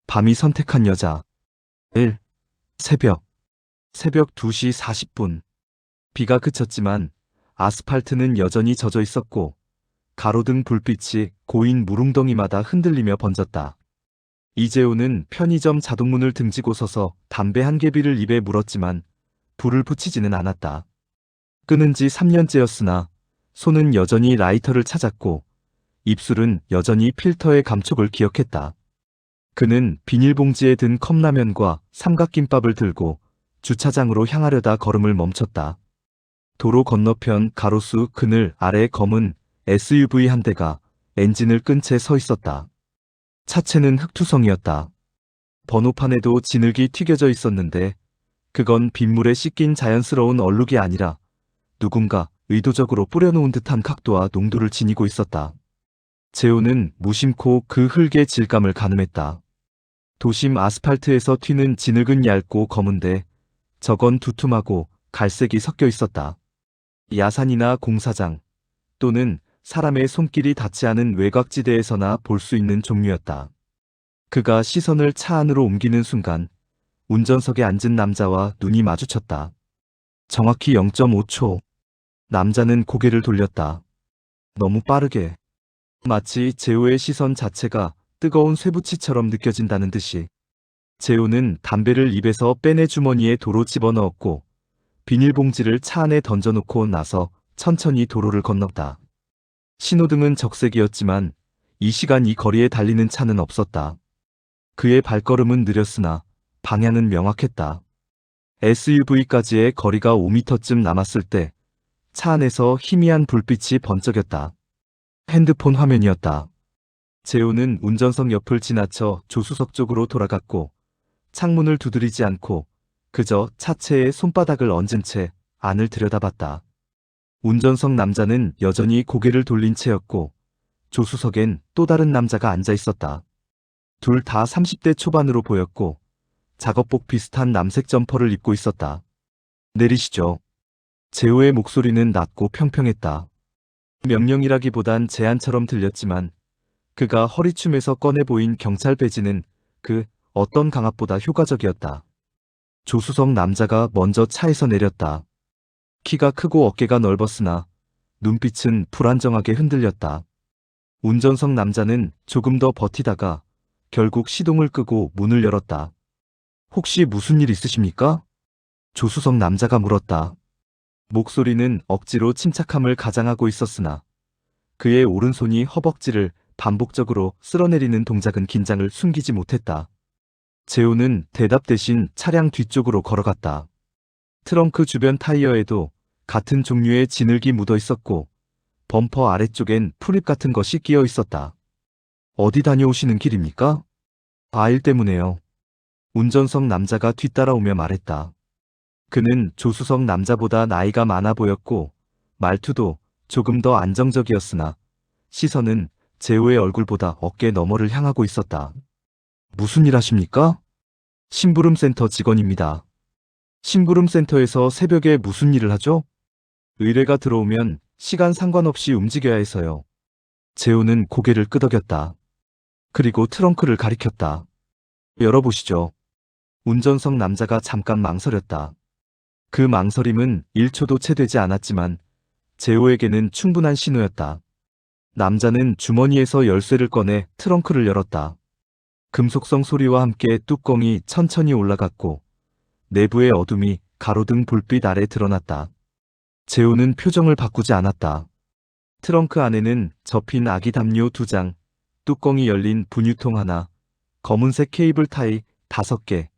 밤이 선택한 여자. 1. 새벽. 새벽 2시 40분. 비가 그쳤지만 아스팔트는 여전히 젖어 있었고 가로등 불빛이 고인 물웅덩이마다 흔들리며 번졌다. 이재호는 편의점 자동문을 등지고 서서 담배 한 개비를 입에 물었지만 불을 붙이지는 않았다. 끊은 지 3년째였으나 손은 여전히 라이터를 찾았고 입술은 여전히 필터의 감촉을 기억했다. 그는 비닐봉지에 든 컵라면과 삼각김밥을 들고 주차장으로 향하려다 걸음을 멈췄다. 도로 건너편 가로수 그늘 아래 검은 SUV 한 대가 엔진을 끈 채 서 있었다. 차체는 흙투성이었다. 번호판에도 진흙이 튀겨져 있었는데 그건 빗물에 씻긴 자연스러운 얼룩이 아니라 누군가 의도적으로 뿌려놓은 듯한 각도와 농도를 지니고 있었다. 재호는 무심코 그 흙의 질감을 가늠했다. 도심 아스팔트에서 튀는 진흙은 얇고 검은데 저건 두툼하고 갈색이 섞여 있었다. 야산이나 공사장 또는 사람의 손길이 닿지 않은 외곽지대에서나 볼 수 있는 종류였다. 그가 시선을 차 안으로 옮기는 순간 운전석에 앉은 남자와 눈이 마주쳤다. 정확히 0.5초. 남자는 고개를 돌렸다. 너무 빠르게. 마치 재호의 시선 자체가 뜨거운 쇠붙이처럼 느껴진다는 듯이. 재호는 담배를 입에서 빼내 주머니에 도로 집어넣었고 비닐봉지를 차 안에 던져놓고 나서 천천히 도로를 건넜다. 신호등은 적색이었지만 이 시간 이 거리에 달리는 차는 없었다. 그의 발걸음은 느렸으나 방향은 명확했다. SUV까지의 거리가 5m쯤 남았을 때 차 안에서 희미한 불빛이 번쩍였다. 핸드폰 화면이었다. 재호는 운전석 옆을 지나쳐 조수석 쪽으로 돌아갔고 창문을 두드리지 않고 그저 차체에 손바닥을 얹은 채 안을 들여다봤다. 운전석 남자는 여전히 고개를 돌린 채였고 조수석엔 또 다른 남자가 앉아 있었다. 둘 다 30대 초반으로 보였고 작업복 비슷한 남색 점퍼를 입고 있었다. 내리시죠. 재호의 목소리는 낮고 평평했다. 명령이라기보단 제안처럼 들렸지만 그가 허리춤에서 꺼내 보인 경찰 배지는 그 어떤 강압보다 효과적이었다. 조수석 남자가 먼저 차에서 내렸다. 키가 크고 어깨가 넓었으나 눈빛은 불안정하게 흔들렸다. 운전석 남자는 조금 더 버티다가 결국 시동을 끄고 문을 열었다. 혹시 무슨 일 있으십니까? 조수석 남자가 물었다. 목소리는 억지로 침착함을 가장하고 있었으나 그의 오른손이 허벅지를 반복적으로 쓸어내리는 동작은 긴장을 숨기지 못했다. 재호는 대답 대신 차량 뒤쪽으로 걸어갔다. 트렁크 주변 타이어에도 같은 종류의 진흙이 묻어 있었고 범퍼 아래쪽엔 풀잎 같은 것이 끼어 있었다. 어디 다녀오시는 길입니까? 일 때문에요. 운전석 남자가 뒤따라오며 말했다. 그는 조수석 남자보다 나이가 많아 보였고 말투도 조금 더 안정적이었으나 시선은 재호의 얼굴보다 어깨 너머를 향하고 있었다. 무슨 일 하십니까? 심부름센터 직원입니다. 심부름센터에서 새벽에 무슨 일을 하죠? 의뢰가 들어오면 시간 상관없이 움직여야 해서요. 재호는 고개를 끄덕였다. 그리고 트렁크를 가리켰다. 열어보시죠. 운전석 남자가 잠깐 망설였다. 그 망설임은 1초도 채 되지 않았지만 재호에게는 충분한 신호였다. 남자는 주머니에서 열쇠를 꺼내 트렁크를 열었다. 금속성 소리와 함께 뚜껑이 천천히 올라갔고 내부의 어둠이 가로등 불빛 아래 드러났다. 재호는 표정을 바꾸지 않았다. 트렁크 안에는 접힌 아기 담요 2장, 뚜껑이 열린 분유통 하나, 검은색 케이블 타이 5개,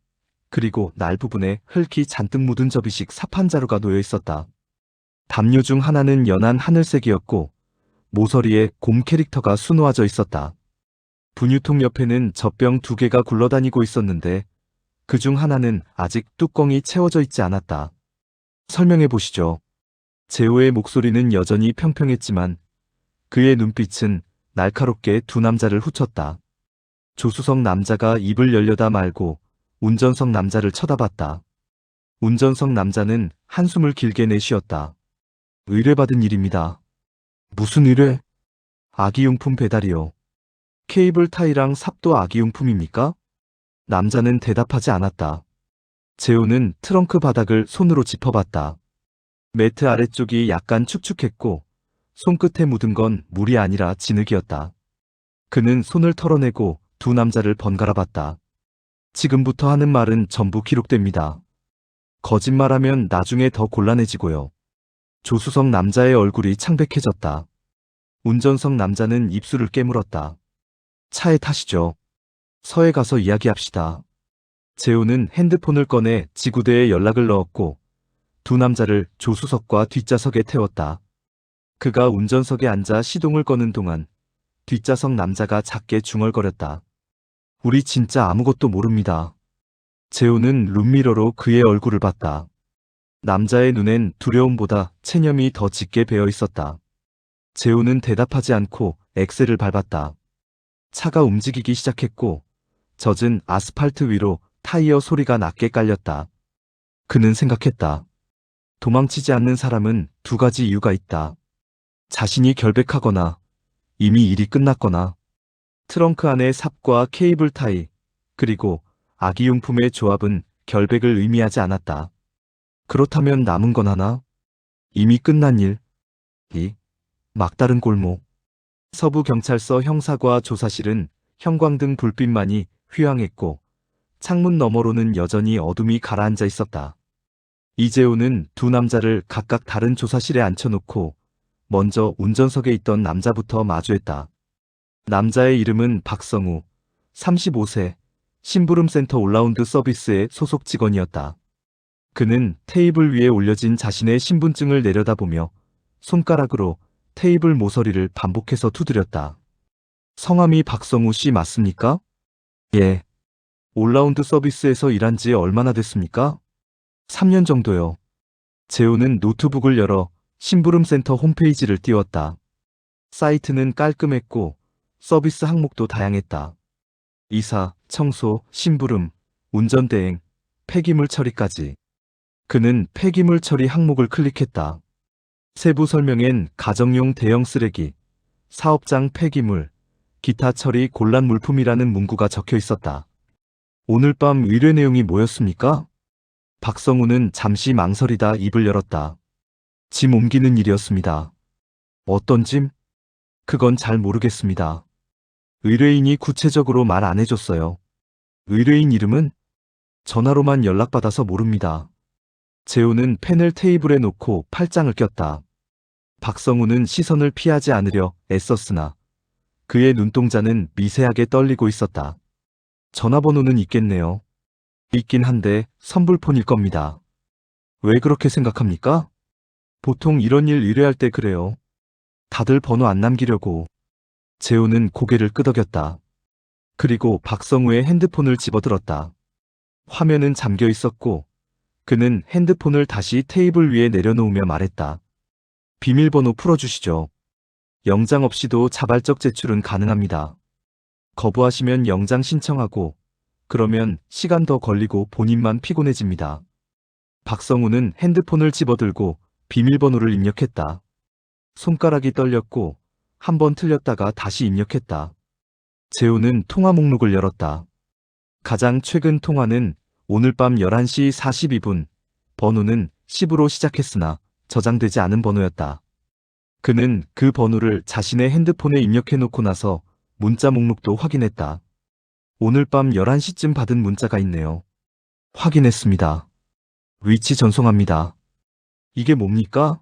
그리고 날 부분에 흙이 잔뜩 묻은 접이식 사판자루가 놓여 있었다. 담요 중 하나는 연한 하늘색이었고 모서리에 곰 캐릭터가 수놓아져 있었다. 분유통 옆에는 젖병 2개가 굴러다니고 있었는데 그 중 하나는 아직 뚜껑이 채워져 있지 않았다. 설명해 보시죠. 재호의 목소리는 여전히 평평했지만 그의 눈빛은 날카롭게 두 남자를 후쳤다. 조수석 남자가 입을 열려다 말고 운전석 남자를 쳐다봤다. 운전석 남자는 한숨을 길게 내쉬었다. 의뢰받은 일입니다. 무슨 의뢰? 아기용품 배달이요. 케이블 타이랑 삽도 아기용품입니까? 남자는 대답하지 않았다. 재호는 트렁크 바닥을 손으로 짚어봤다. 매트 아래쪽이 약간 축축했고 손끝에 묻은 건 물이 아니라 진흙이었다. 그는 손을 털어내고 두 남자를 번갈아 봤다. 지금부터 하는 말은 전부 기록됩니다. 거짓말하면 나중에 더 곤란해지고요. 조수석 남자의 얼굴이 창백해졌다. 운전석 남자는 입술을 깨물었다. 차에 타시죠. 서에 가서 이야기합시다. 재호는 핸드폰을 꺼내 지구대에 연락을 넣었고 두 남자를 조수석과 뒷좌석에 태웠다. 그가 운전석에 앉아 시동을 거는 동안 뒷좌석 남자가 작게 중얼거렸다. 우리 진짜 아무것도 모릅니다. 재호는 룸미러로 그의 얼굴을 봤다. 남자의 눈엔 두려움보다 체념이 더 짙게 배어 있었다. 재호는 대답하지 않고 엑셀을 밟았다. 차가 움직이기 시작했고 젖은 아스팔트 위로 타이어 소리가 낮게 깔렸다. 그는 생각했다. 도망치지 않는 사람은 두 가지 이유가 있다. 자신이 결백하거나 이미 일이 끝났거나 트렁크 안의 삽과 케이블 타이 그리고 아기용품의 조합은 결백을 의미하지 않았다. 그렇다면 남은 건 하나? 이미 끝난 일. 막다른 골목. 서부경찰서 형사과 조사실은 형광등 불빛만이 휘황했고 창문 너머로는 여전히 어둠이 가라앉아 있었다. 이재호는 두 남자를 각각 다른 조사실에 앉혀놓고 먼저 운전석에 있던 남자부터 마주했다. 남자의 이름은 박성우, 35세, 심부름센터 올라운드 서비스의 소속 직원이었다. 그는 테이블 위에 올려진 자신의 신분증을 내려다보며 손가락으로 테이블 모서리를 반복해서 두드렸다. 성함이 박성우 씨 맞습니까? 예. 올라운드 서비스에서 일한 지 얼마나 됐습니까? 3년 정도요. 재호는 노트북을 열어 심부름센터 홈페이지를 띄웠다. 사이트는 깔끔했고 서비스 항목도 다양했다. 이사, 청소, 심부름, 운전대행, 폐기물 처리까지. 그는 폐기물 처리 항목을 클릭했다. 세부 설명엔 가정용 대형 쓰레기, 사업장 폐기물, 기타 처리 곤란 물품이라는 문구가 적혀 있었다. 오늘 밤 의뢰 내용이 뭐였습니까? 박성우는 잠시 망설이다 입을 열었다. 짐 옮기는 일이었습니다. 어떤 짐? 그건 잘 모르겠습니다. 의뢰인이 구체적으로 말 안 해줬어요. 의뢰인 이름은? 전화로만 연락받아서 모릅니다. 재호는 펜을 테이블에 놓고 팔짱을 꼈다. 박성우는 시선을 피하지 않으려 애썼으나 그의 눈동자는 미세하게 떨리고 있었다. 전화번호는 있겠네요. 있긴 한데 선불폰일 겁니다. 왜 그렇게 생각합니까? 보통 이런 일 의뢰할 때 그래요. 다들 번호 안 남기려고. 재호는 고개를 끄덕였다. 그리고 박성우의 핸드폰을 집어들었다. 화면은 잠겨 있었고 그는 핸드폰을 다시 테이블 위에 내려놓으며 말했다. 비밀번호 풀어주시죠. 영장 없이도 자발적 제출은 가능합니다. 거부하시면 영장 신청하고 그러면 시간 더 걸리고 본인만 피곤해집니다. 박성우는 핸드폰을 집어들고 비밀번호를 입력했다. 손가락이 떨렸고 한 번 틀렸다가 다시 입력했다. 재호는 통화 목록을 열었다. 가장 최근 통화는 오늘 밤 11시 42분, 번호는 10으로 시작했으나 저장되지 않은 번호였다. 그는 그 번호를 자신의 핸드폰에 입력해놓고 나서 문자 목록도 확인했다. 오늘 밤 11시쯤 받은 문자가 있네요. 확인했습니다. 위치 전송합니다. 이게 뭡니까?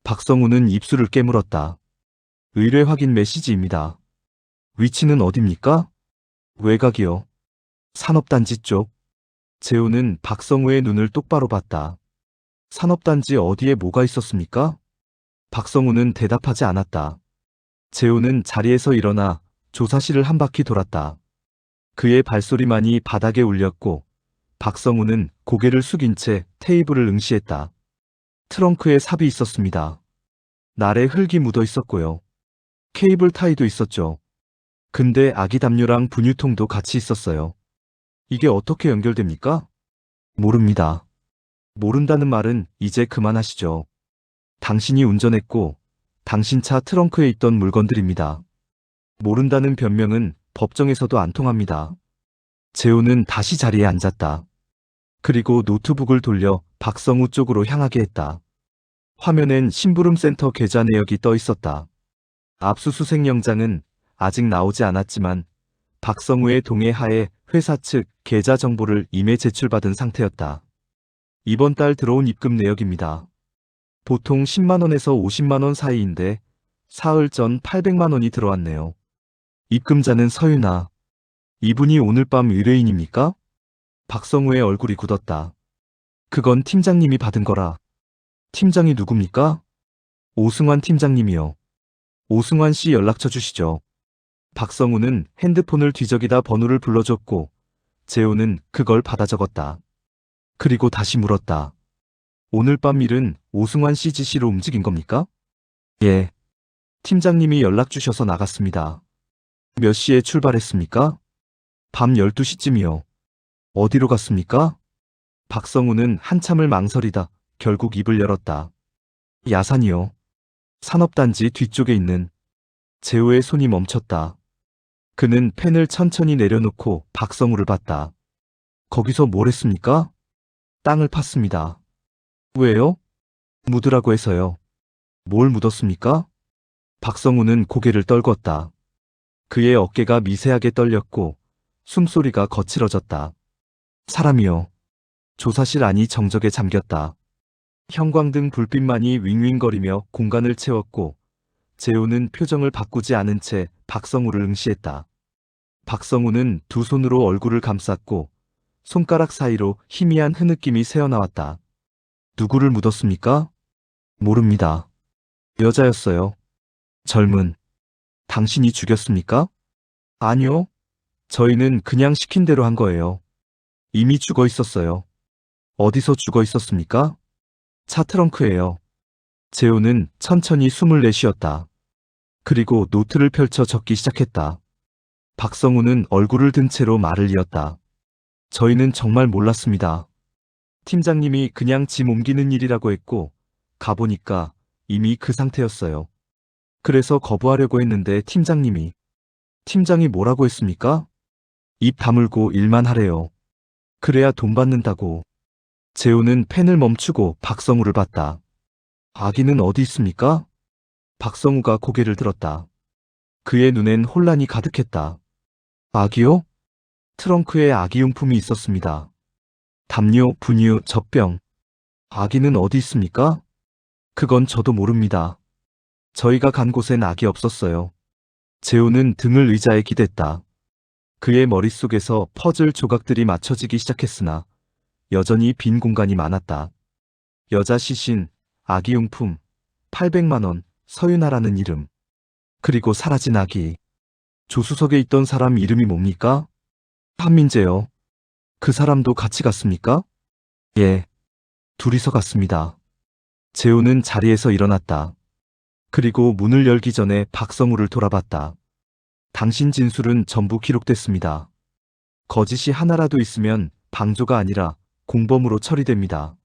박성우는 입술을 깨물었다. 의뢰 확인 메시지입니다. 위치는 어딥니까? 외곽이요. 산업단지 쪽. 재호는 박성우의 눈을 똑바로 봤다. 산업단지 어디에 뭐가 있었습니까? 박성우는 대답하지 않았다. 재호는 자리에서 일어나 조사실을 한 바퀴 돌았다. 그의 발소리만이 바닥에 울렸고 박성우는 고개를 숙인 채 테이블을 응시했다. 트렁크에 삽이 있었습니다. 날에 흙이 묻어 있었고요. 케이블 타이도 있었죠. 근데 아기 담요랑 분유통도 같이 있었어요. 이게 어떻게 연결됩니까? 모릅니다. 모른다는 말은 이제 그만하시죠. 당신이 운전했고 당신 차 트렁크에 있던 물건들입니다. 모른다는 변명은 법정에서도 안 통합니다. 재호는 다시 자리에 앉았다. 그리고 노트북을 돌려 박성우 쪽으로 향하게 했다. 화면엔 심부름센터 계좌 내역이 떠 있었다. 압수수색 영장은 아직 나오지 않았지만 박성우의 동의 하에 회사 측 계좌 정보를 임의 제출받은 상태였다. 이번 달 들어온 입금 내역입니다. 보통 10만 원에서 50만 원 사이인데 사흘 전 800만 원이 들어왔네요. 입금자는 서윤아. 이분이 오늘 밤 의뢰인입니까? 박성우의 얼굴이 굳었다. 그건 팀장님이 받은 거라. 팀장이 누굽니까? 오승환 팀장님이요. 오승환 씨 연락처 주시죠. 박성우는 핸드폰을 뒤적이다 번호를 불러줬고 재호는 그걸 받아 적었다. 그리고 다시 물었다. 오늘 밤 일은 오승환 씨 지시로 움직인 겁니까? 예. 팀장님이 연락 주셔서 나갔습니다. 몇 시에 출발했습니까? 밤 12시쯤이요. 어디로 갔습니까? 박성우는 한참을 망설이다 결국 입을 열었다. 야산이요. 산업단지 뒤쪽에 있는. 재호의 손이 멈췄다. 그는 펜을 천천히 내려놓고 박성우를 봤다. 거기서 뭘 했습니까? 땅을 팠습니다. 왜요? 묻으라고 해서요. 뭘 묻었습니까? 박성우는 고개를 떨궜다. 그의 어깨가 미세하게 떨렸고 숨소리가 거칠어졌다. 사람이요. 조사실 안이 정적에 잠겼다. 형광등 불빛만이 윙윙거리며 공간을 채웠고 재호는 표정을 바꾸지 않은 채 박성우를 응시했다. 박성우는 두 손으로 얼굴을 감쌌고 손가락 사이로 희미한 흐느낌이 새어나왔다. 누구를 묻었습니까? 모릅니다. 여자였어요. 젊은. 당신이 죽였습니까? 아니요. 저희는 그냥 시킨 대로 한 거예요. 이미 죽어 있었어요. 어디서 죽어 있었습니까? 차 트렁크예요. 재호는 천천히 숨을 내쉬었다. 그리고 노트를 펼쳐 적기 시작했다. 박성우는 얼굴을 든 채로 말을 이었다. 저희는 정말 몰랐습니다. 팀장님이 그냥 짐 옮기는 일이라고 했고 가보니까 이미 그 상태였어요. 그래서 거부하려고 했는데 팀장이 뭐라고 했습니까? 입 다물고 일만 하래요. 그래야 돈 받는다고. 재호는 펜을 멈추고 박성우를 봤다. 아기는 어디 있습니까? 박성우가 고개를 들었다. 그의 눈엔 혼란이 가득했다. 아기요? 트렁크에 아기용품이 있었습니다. 담요, 분유, 젖병. 아기는 어디 있습니까? 그건 저도 모릅니다. 저희가 간 곳엔 아기 없었어요. 재호는 등을 의자에 기댔다. 그의 머릿속에서 퍼즐 조각들이 맞춰지기 시작했으나 여전히 빈 공간이 많았다. 여자 시신, 아기용품, 800만 원, 서윤아라는 이름. 그리고 사라진 아기. 조수석에 있던 사람 이름이 뭡니까? 한민재요. 그 사람도 같이 갔습니까? 예. 둘이서 갔습니다. 재호는 자리에서 일어났다. 그리고 문을 열기 전에 박성우를 돌아봤다. 당신 진술은 전부 기록됐습니다. 거짓이 하나라도 있으면 방조가 아니라 공범으로 처리됩니다.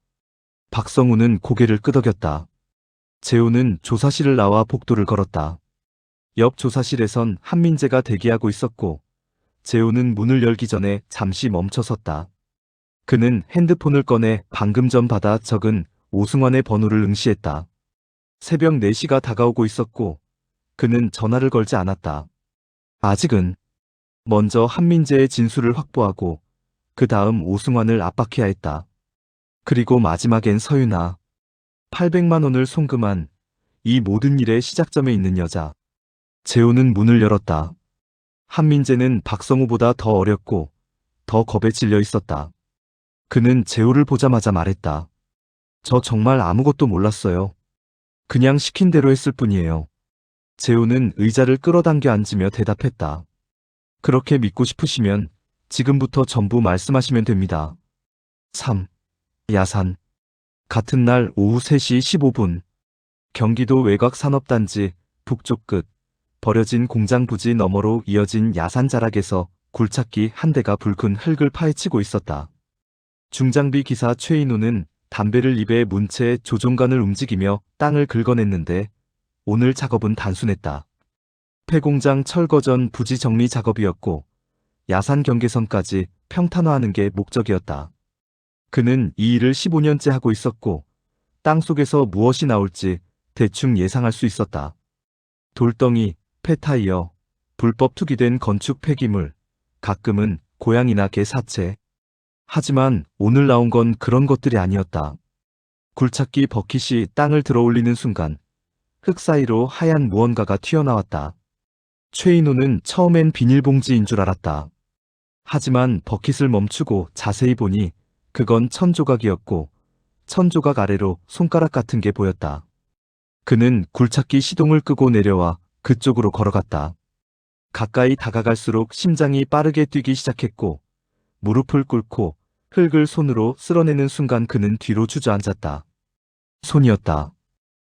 박성우는 고개를 끄덕였다. 재호는 조사실을 나와 복도를 걸었다. 옆 조사실에선 한민재가 대기하고 있었고 재호는 문을 열기 전에 잠시 멈춰섰다. 그는 핸드폰을 꺼내 방금 전 받아 적은 오승환의 번호를 응시했다. 새벽 4시가 다가오고 있었고 그는 전화를 걸지 않았다. 아직은. 먼저 한민재의 진술을 확보하고 그 다음 오승환을 압박해야 했다. 그리고 마지막엔 서윤아. 800만 원을 송금한 이 모든 일의 시작점에 있는 여자. 재호는 문을 열었다. 한민재는 박성우보다 더 어렸고 더 겁에 질려 있었다. 그는 재호를 보자마자 말했다. 저 정말 아무것도 몰랐어요. 그냥 시킨 대로 했을 뿐이에요. 재호는 의자를 끌어당겨 앉으며 대답했다. 그렇게 믿고 싶으시면 지금부터 전부 말씀하시면 됩니다. 3. 야산. 같은 날 오후 3시 15분. 경기도 외곽산업단지 북쪽 끝. 버려진 공장 부지 너머로 이어진 야산 자락에서 굴착기 한 대가 붉은 흙을 파헤치고 있었다. 중장비 기사 최인호는 담배를 입에 문 채 조종관을 움직이며 땅을 긁어냈는데 오늘 작업은 단순했다. 폐공장 철거 전 부지 정리 작업이었고 야산 경계선까지 평탄화하는 게 목적이었다. 그는 이 일을 15년째 하고 있었고 땅속에서 무엇이 나올지 대충 예상할 수 있었다. 돌덩이, 폐타이어, 불법 투기된 건축 폐기물, 가끔은 고양이나 개 사체. 하지만 오늘 나온 건 그런 것들이 아니었다. 굴착기 버킷이 땅을 들어올리는 순간 흙 사이로 하얀 무언가가 튀어나왔다. 최인호는 처음엔 비닐봉지인 줄 알았다. 하지만 버킷을 멈추고 자세히 보니 그건 천조각이었고 천조각 아래로 손가락 같은 게 보였다. 그는 굴착기 시동을 끄고 내려와 그쪽으로 걸어갔다. 가까이 다가갈수록 심장이 빠르게 뛰기 시작했고 무릎을 꿇고 흙을 손으로 쓸어내는 순간 그는 뒤로 주저앉았다. 손이었다.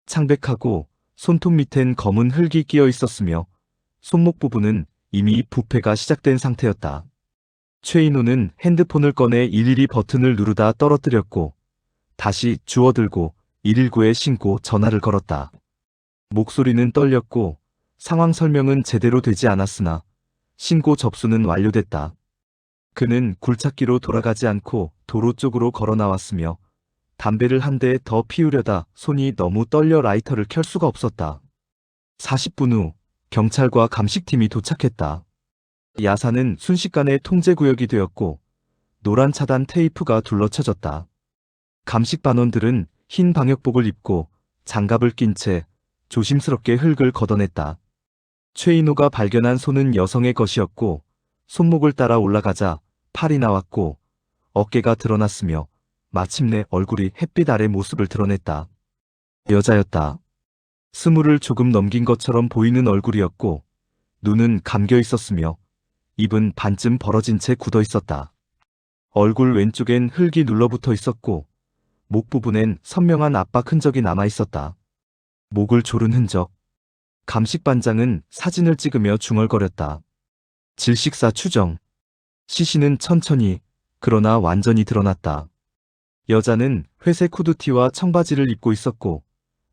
창백하고 손톱 밑엔 검은 흙이 끼어 있었으며 손목 부분은 이미 부패가 시작된 상태였다. 최인호는 핸드폰을 꺼내 112 버튼을 누르다 떨어뜨렸고 다시 주워들고 119에 신고 전화를 걸었다. 목소리는 떨렸고 상황 설명은 제대로 되지 않았으나 신고 접수는 완료됐다. 그는 굴착기로 돌아가지 않고 도로 쪽으로 걸어 나왔으며 담배를 한 대 더 피우려다 손이 너무 떨려 라이터를 켤 수가 없었다. 40분 후 경찰과 감식팀이 도착했다. 야산은 순식간에 통제구역이 되었고 노란 차단 테이프가 둘러쳐졌다. 감식 반원들은 흰 방역복을 입고 장갑을 낀 채 조심스럽게 흙을 걷어냈다. 최인호가 발견한 손은 여성의 것이었고 손목을 따라 올라가자 팔이 나왔고 어깨가 드러났으며 마침내 얼굴이 햇빛 아래 모습을 드러냈다. 여자였다. 20을 조금 넘긴 것처럼 보이는 얼굴이었고 눈은 감겨 있었으며 입은 반쯤 벌어진 채 굳어 있었다. 얼굴 왼쪽엔 흙이 눌러붙어 있었고 목 부분엔 선명한 압박 흔적이 남아 있었다. 목을 조른 흔적. 감식반장은 사진을 찍으며 중얼거렸다. 질식사 추정. 시신은 천천히 그러나 완전히 드러났다. 여자는 회색 후드티와 청바지를 입고 있었고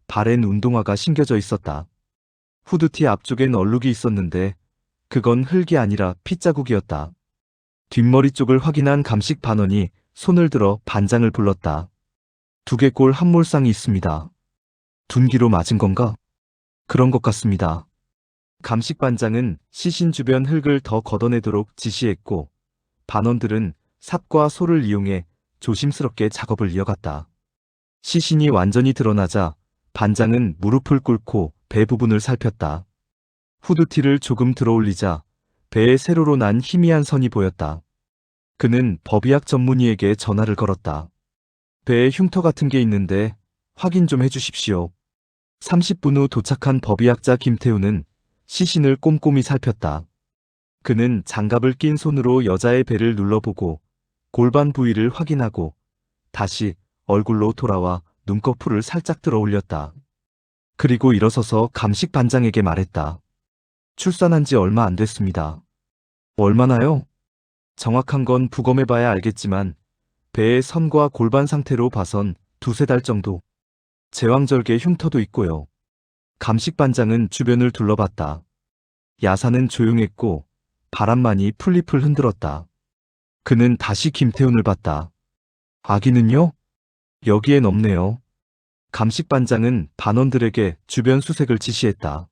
발엔 운동화가 신겨져 있었다. 후드티 앞쪽엔 얼룩이 있었는데 그건 흙이 아니라 핏자국이었다. 뒷머리 쪽을 확인한 감식 반원이 손을 들어 반장을 불렀다. 두개골 함몰상이 있습니다. 둔기로 맞은 건가? 그런 것 같습니다. 감식 반장은 시신 주변 흙을 더 걷어내도록 지시했고 반원들은 삽과 소를 이용해 조심스럽게 작업을 이어갔다. 시신이 완전히 드러나자 반장은 무릎을 꿇고 배 부분을 살폈다. 후드티를 조금 들어올리자 배에 세로로 난 희미한 선이 보였다. 그는 법의학 전문의에게 전화를 걸었다. 배에 흉터 같은 게 있는데 확인 좀 해주십시오. 30분 후 도착한 법의학자 김태우는 시신을 꼼꼼히 살폈다. 그는 장갑을 낀 손으로 여자의 배를 눌러보고 골반 부위를 확인하고 다시 얼굴로 돌아와 눈꺼풀을 살짝 들어 올렸다. 그리고 일어서서 감식 반장에게 말했다. 출산한 지 얼마 안 됐습니다. 얼마나요? 정확한 건 부검해봐야 알겠지만 배의 선과 골반 상태로 봐선 2~3달 정도. 제왕절개 흉터도 있고요. 감식 반장은 주변을 둘러봤다. 야산은 조용했고 바람만이 풀잎을 흔들었다. 그는 다시 김태훈을 봤다. 아기는요? 여기엔 없네요. 감식 반장은 반원들에게 주변 수색을 지시했다.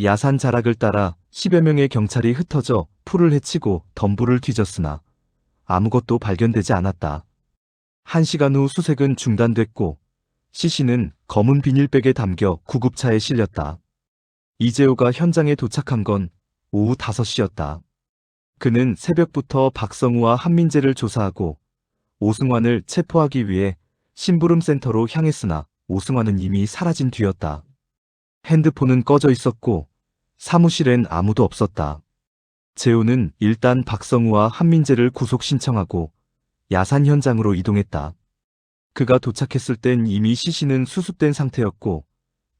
야산 자락을 따라 10여 명의 경찰이 흩어져 풀을 헤치고 덤불을 뒤졌으나 아무것도 발견되지 않았다. 1시간 후 수색은 중단됐고 시신은 검은 비닐백에 담겨 구급차에 실렸다. 이재호가 현장에 도착한 건 오후 5시였다. 그는 새벽부터 박성우와 한민재를 조사하고 오승환을 체포하기 위해 심부름센터로 향했으나 오승환은 이미 사라진 뒤였다. 핸드폰은 꺼져 있었고 사무실엔 아무도 없었다. 재호는 일단 박성우와 한민재를 구속 신청하고 야산 현장으로 이동했다. 그가 도착했을 땐 이미 시신은 수습된 상태였고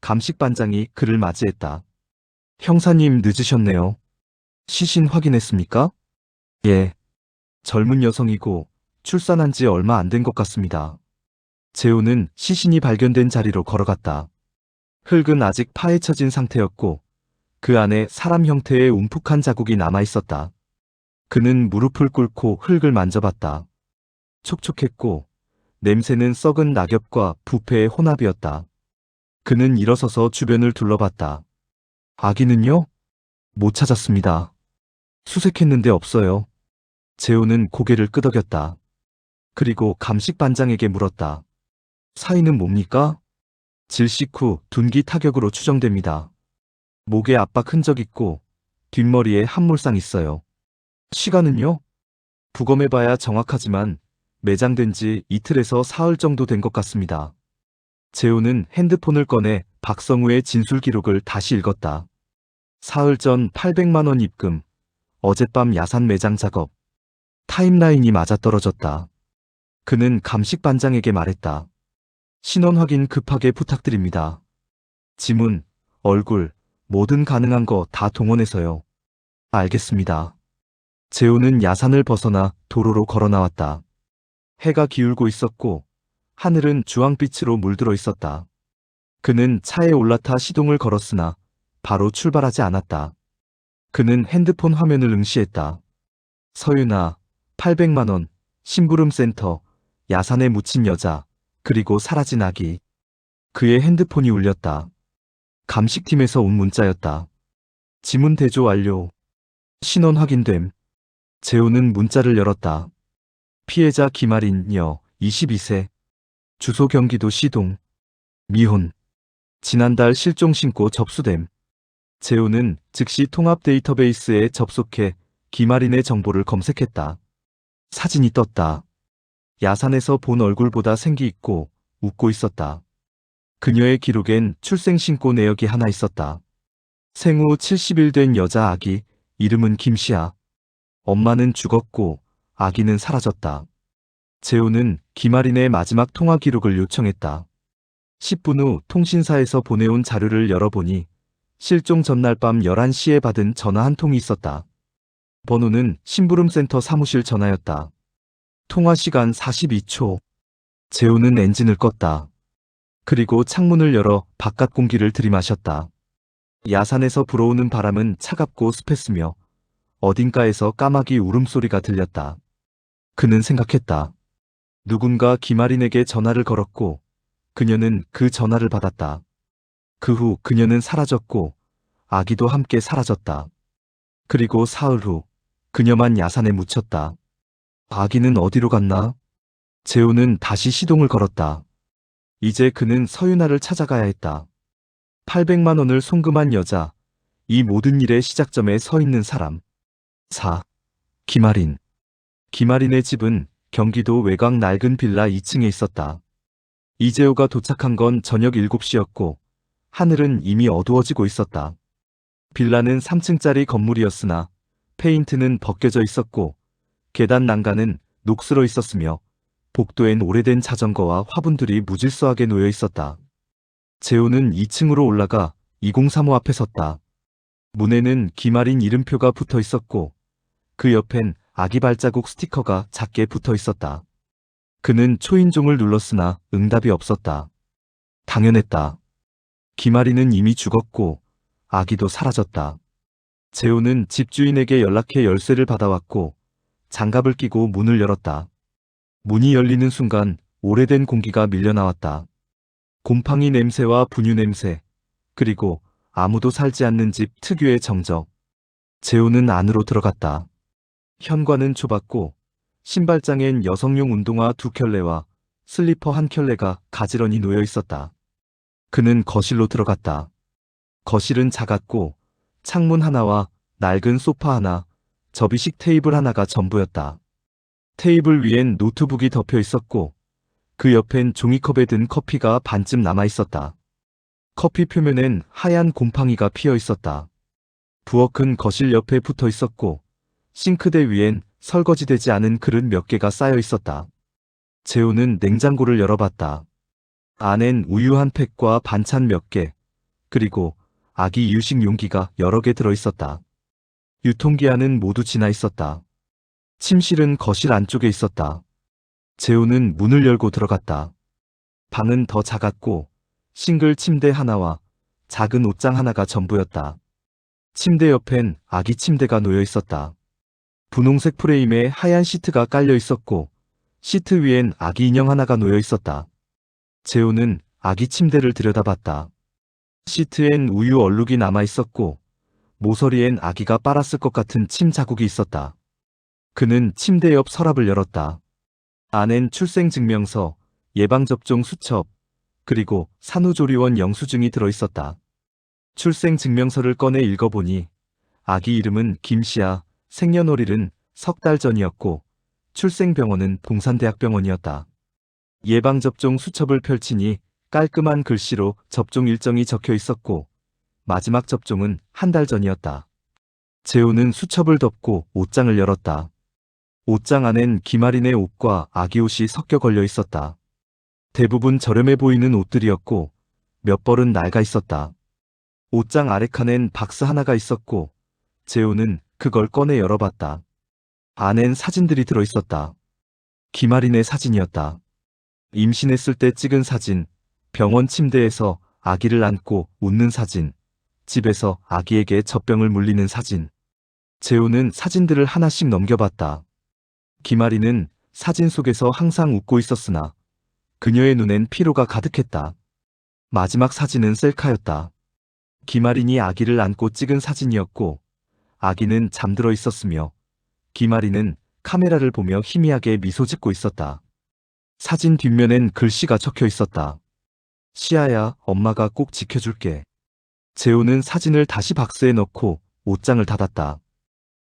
감식반장이 그를 맞이했다. 형사님 늦으셨네요. 시신 확인했습니까? 예. 젊은 여성이고 출산한 지 얼마 안 된 것 같습니다. 재호는 시신이 발견된 자리로 걸어갔다. 흙은 아직 파헤쳐진 상태였고 그 안에 사람 형태의 움푹한 자국이 남아 있었다. 그는 무릎을 꿇고 흙을 만져봤다. 촉촉했고 냄새는 썩은 낙엽과 부패의 혼합이었다. 그는 일어서서 주변을 둘러봤다. 아기는요? 못 찾았습니다. 수색했는데 없어요. 재호는 고개를 끄덕였다. 그리고 감식반장에게 물었다. 사인은 뭡니까? 질식 후 둔기 타격으로 추정됩니다. 목에 압박 흔적 있고 뒷머리에 함몰상 있어요. 시간은요? 부검해봐야 정확하지만 매장된 지 이틀에서 사흘 정도 된 것 같습니다. 재호는 핸드폰을 꺼내 박성우의 진술 기록을 다시 읽었다. 사흘 전 800만 원 입금, 어젯밤 야산 매장 작업. 타임라인이 맞아떨어졌다. 그는 감식반장에게 말했다. 신원 확인 급하게 부탁드립니다. 지문, 얼굴, 뭐든 가능한 거 다 동원해서요. 알겠습니다. 재호는 야산을 벗어나 도로로 걸어 나왔다. 해가 기울고 있었고 하늘은 주황빛으로 물들어 있었다. 그는 차에 올라타 시동을 걸었으나 바로 출발하지 않았다. 그는 핸드폰 화면을 응시했다. 서윤아, 800만 원, 심부름센터, 야산에 묻힌 여자, 그리고 사라진 아기. 그의 핸드폰이 울렸다. 감식팀에서 온 문자였다. 지문 대조 완료. 신원 확인됨. 재호는 문자를 열었다. 피해자 김아린 여, 22세. 주소 경기도 시동. 미혼. 지난달 실종 신고 접수됨. 재호는 즉시 통합 데이터베이스에 접속해 김아린의 정보를 검색했다. 사진이 떴다. 야산에서 본 얼굴보다 생기 있고 웃고 있었다. 그녀의 기록엔 출생 신고 내역이 하나 있었다. 생후 70일 된 여자 아기, 이름은 김씨야. 엄마는 죽었고 아기는 사라졌다. 재호는 김아린의 마지막 통화 기록을 요청했다. 10분 후 통신사에서 보내온 자료를 열어보니 실종 전날 밤 11시에 받은 전화 한 통이 있었다. 번호는 심부름센터 사무실 전화였다. 통화 시간 42초. 재호는 엔진을 껐다. 그리고 창문을 열어 바깥 공기를 들이마셨다. 야산에서 불어오는 바람은 차갑고 습했으며 어딘가에서 까마귀 울음소리가 들렸다. 그는 생각했다. 누군가 김아린에게 전화를 걸었고 그녀는 그 전화를 받았다. 그 후 그녀는 사라졌고 아기도 함께 사라졌다. 그리고 사흘 후 그녀만 야산에 묻혔다. 아기는 어디로 갔나? 재호는 다시 시동을 걸었다. 이제 그는 서윤아를 찾아가야 했다. 800만 원을 송금한 여자, 이 모든 일의 시작점에 서 있는 사람. 4. 김아린. 김아린의 집은 경기도 외곽 낡은 빌라 2층에 있었다. 이재호가 도착한 건 저녁 7시였고 하늘은 이미 어두워지고 있었다. 빌라는 3층짜리 건물이었으나 페인트는 벗겨져 있었고 계단 난간은 녹슬어 있었으며 복도엔 오래된 자전거와 화분들이 무질서하게 놓여 있었다. 재호는 2층으로 올라가 2035 앞에 섰다. 문에는 김아린 이름표가 붙어 있었고 그 옆엔 아기 발자국 스티커가 작게 붙어 있었다. 그는 초인종을 눌렀으나 응답이 없었다. 당연했다. 김아린은 이미 죽었고 아기도 사라졌다. 재호는 집주인에게 연락해 열쇠를 받아왔고 장갑을 끼고 문을 열었다. 문이 열리는 순간 오래된 공기가 밀려나왔다. 곰팡이 냄새와 분유 냄새, 그리고 아무도 살지 않는 집 특유의 정적. 재호는 안으로 들어갔다. 현관은 좁았고 신발장엔 여성용 운동화 2켤레와 슬리퍼 1켤레가 가지런히 놓여 있었다. 그는 거실로 들어갔다. 거실은 작았고 창문 하나와 낡은 소파 하나, 접이식 테이블 하나가 전부였다. 테이블 위엔 노트북이 덮여 있었고 그 옆엔 종이컵에 든 커피가 반쯤 남아 있었다. 커피 표면엔 하얀 곰팡이가 피어 있었다. 부엌은 거실 옆에 붙어 있었고 싱크대 위엔 설거지되지 않은 그릇 몇 개가 쌓여 있었다. 재호는 냉장고를 열어봤다. 안엔 우유 한 팩과 반찬 몇 개, 그리고 아기 이유식 용기가 여러 개 들어 있었다. 유통기한은 모두 지나 있었다. 침실은 거실 안쪽에 있었다. 재호는 문을 열고 들어갔다. 방은 더 작았고 싱글 침대 하나와 작은 옷장 하나가 전부였다. 침대 옆엔 아기 침대가 놓여 있었다. 분홍색 프레임에 하얀 시트가 깔려 있었고 시트 위엔 아기 인형 하나가 놓여 있었다. 재호는 아기 침대를 들여다봤다. 시트엔 우유 얼룩이 남아 있었고 모서리엔 아기가 빨았을 것 같은 침 자국이 있었다. 그는 침대 옆 서랍을 열었다. 안엔 출생증명서, 예방접종 수첩, 그리고 산후조리원 영수증이 들어있었다. 출생증명서를 꺼내 읽어보니 아기 이름은 김씨야, 생년월일은 석 달 전이었고 출생병원은 동산대학병원이었다. 예방접종 수첩을 펼치니 깔끔한 글씨로 접종 일정이 적혀 있었고 마지막 접종은 한 달 전이었다. 재호는 수첩을 덮고 옷장을 열었다. 옷장 안엔 김아린의 옷과 아기 옷이 섞여 걸려 있었다. 대부분 저렴해 보이는 옷들이었고 몇 벌은 낡아 있었다. 옷장 아래칸엔 박스 하나가 있었고 재호는 그걸 꺼내 열어봤다. 안엔 사진들이 들어 있었다. 김아린의 사진이었다. 임신했을 때 찍은 사진, 병원 침대에서 아기를 안고 웃는 사진, 집에서 아기에게 젖병을 물리는 사진. 재호는 사진들을 하나씩 넘겨봤다. 김아린은 사진 속에서 항상 웃고 있었으나 그녀의 눈엔 피로가 가득했다. 마지막 사진은 셀카였다. 김아린이 아기를 안고 찍은 사진이었고 아기는 잠들어 있었으며 김아린은 카메라를 보며 희미하게 미소 짓고 있었다. 사진 뒷면엔 글씨가 적혀 있었다. 시아야, 엄마가 꼭 지켜줄게. 재호는 사진을 다시 박스에 넣고 옷장을 닫았다.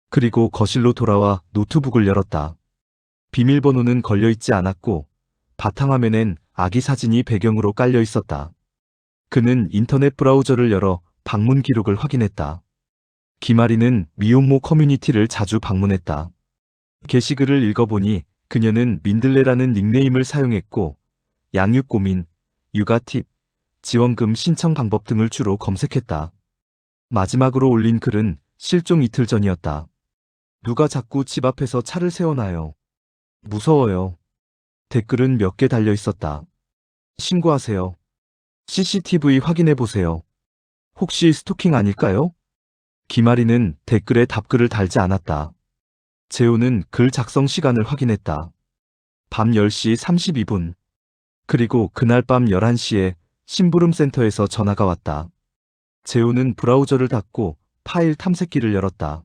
그리고 거실로 돌아와 노트북을 열었다. 비밀번호는 걸려있지 않았고 바탕화면엔 아기 사진이 배경으로 깔려 있었다. 그는 인터넷 브라우저를 열어 방문 기록을 확인했다. 김아린은 미혼모 커뮤니티를 자주 방문했다. 게시글을 읽어보니 그녀는 민들레라는 닉네임을 사용했고 양육 고민, 육아 팁, 지원금 신청 방법 등을 주로 검색했다. 마지막으로 올린 글은 실종 이틀 전이었다. 누가 자꾸 집 앞에서 차를 세워놔요. 무서워요. 댓글은 몇 개 달려 있었다. 신고하세요. CCTV 확인해보세요. 혹시 스토킹 아닐까요? 김아린은 댓글에 답글을 달지 않았다. 재호는 글 작성 시간을 확인했다. 밤 10시 32분. 그리고 그날 밤 11시에 심부름센터에서 전화가 왔다. 재호는 브라우저를 닫고 파일 탐색기를 열었다.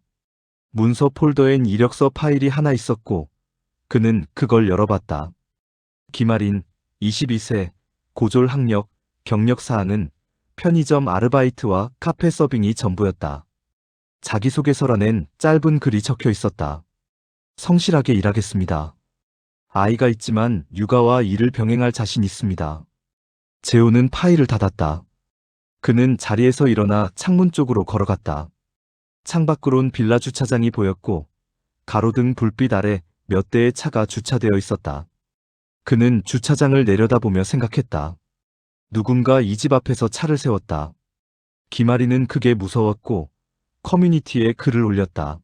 문서 폴더엔 이력서 파일이 하나 있었고 그는 그걸 열어봤다. 김아린, 22세, 고졸 학력, 경력 사항은 편의점 아르바이트와 카페 서빙이 전부였다. 자기소개서란엔 짧은 글이 적혀 있었다. 성실하게 일하겠습니다. 아이가 있지만 육아와 일을 병행할 자신 있습니다. 재호는 파일을 닫았다. 그는 자리에서 일어나 창문 쪽으로 걸어갔다. 창밖으론 빌라 주차장이 보였고 가로등 불빛 아래 몇 대의 차가 주차되어 있었다. 그는 주차장을 내려다보며 생각했다. 누군가 이 집 앞에서 차를 세웠다. 김아린은 그게 무서웠고 커뮤니티에 글을 올렸다.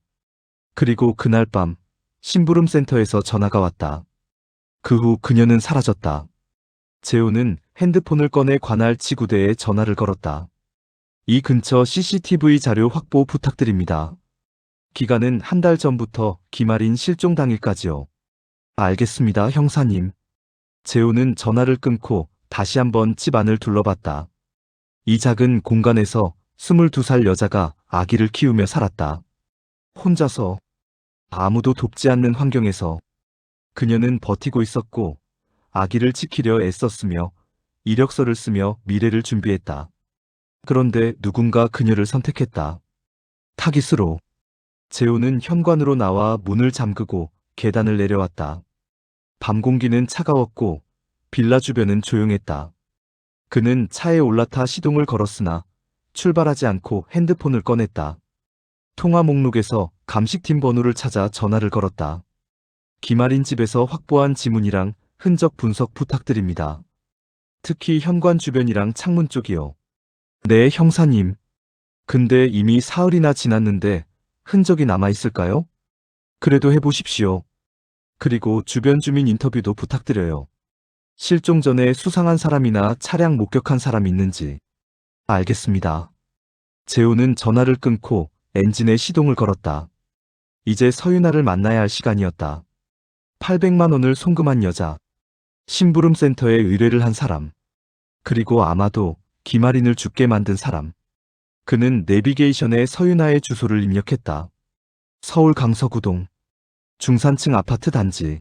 그리고 그날 밤 심부름센터에서 전화가 왔다. 그 후 그녀는 사라졌다. 재호는 핸드폰을 꺼내 관할 지구대에 전화를 걸었다. 이 근처 CCTV 자료 확보 부탁드립니다. 기간은 한 달 전부터 김아린 실종 당일까지요. 알겠습니다, 형사님. 재호는 전화를 끊고 다시 한번 집 안을 둘러봤다. 이 작은 공간에서 22살 여자가 아기를 키우며 살았다. 혼자서 아무도 돕지 않는 환경에서 그녀는 버티고 있었고 아기를 지키려 애썼으며 이력서를 쓰며 미래를 준비했다. 그런데 누군가 그녀를 선택했다. 타깃으로. 재호는 현관으로 나와 문을 잠그고 계단을 내려왔다. 밤 공기는 차가웠고 빌라 주변은 조용했다. 그는 차에 올라타 시동을 걸었으나 출발하지 않고 핸드폰을 꺼냈다. 통화 목록에서 감식팀 번호를 찾아 전화를 걸었다. 김아린 집에서 확보한 지문이랑 흔적 분석 부탁드립니다. 특히 현관 주변이랑 창문 쪽이요. 네, 형사님. 근데 이미 사흘이나 지났는데 흔적이 남아있을까요? 그래도 해보십시오. 그리고 주변 주민 인터뷰도 부탁드려요. 실종 전에 수상한 사람이나 차량 목격한 사람 있는지. 알겠습니다. 재호는 전화를 끊고 엔진에 시동을 걸었다. 이제 서윤아를 만나야 할 시간이었다. 800만 원을 송금한 여자, 심부름센터에 의뢰를 한 사람, 그리고 아마도 김아린을 죽게 만든 사람. 그는 내비게이션에 서윤아의 주소를 입력했다. 서울 강서구동, 중산층 아파트 단지.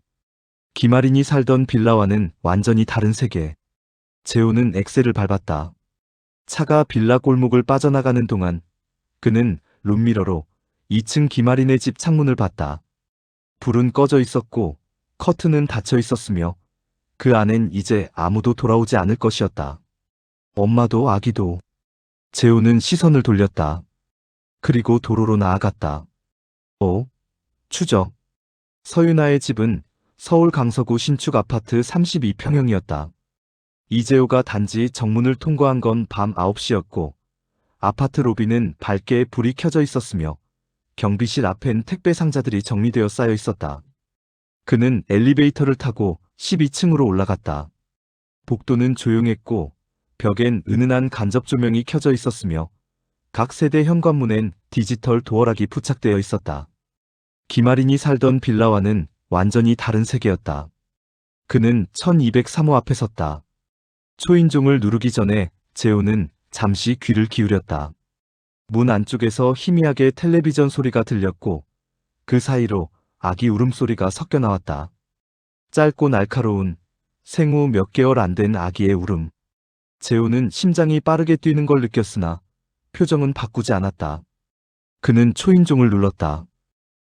김아린이 살던 빌라와는 완전히 다른 세계. 재호는 엑셀을 밟았다. 차가 빌라 골목을 빠져나가는 동안 그는 룸미러로 2층 김아린의 집 창문을 봤다. 불은 꺼져 있었고 커튼은 닫혀 있었으며 그 안엔 이제 아무도 돌아오지 않을 것이었다. 엄마도 아기도. 재호는 시선을 돌렸다. 그리고 도로로 나아갔다. 추적. 서윤아의 집은 서울 강서구 신축 아파트 32평형이었다. 이재호가 단지 정문을 통과한 건 밤 9시였고 아파트 로비는 밝게 불이 켜져 있었으며 경비실 앞엔 택배 상자들이 정리되어 쌓여 있었다. 그는 엘리베이터를 타고 12층으로 올라갔다. 복도는 조용했고 벽엔 은은한 간접 조명이 켜져 있었으며 각 세대 현관문엔 디지털 도어락이 부착되어 있었다. 김아린이 살던 빌라와는 완전히 다른 세계였다. 그는 1203호 앞에 섰다. 초인종을 누르기 전에 재호는 잠시 귀를 기울였다. 문 안쪽에서 희미하게 텔레비전 소리가 들렸고 그 사이로 아기 울음소리가 섞여 나왔다. 짧고 날카로운 생후 몇 개월 안 된 아기의 울음. 재호는 심장이 빠르게 뛰는 걸 느꼈으나 표정은 바꾸지 않았다. 그는 초인종을 눌렀다.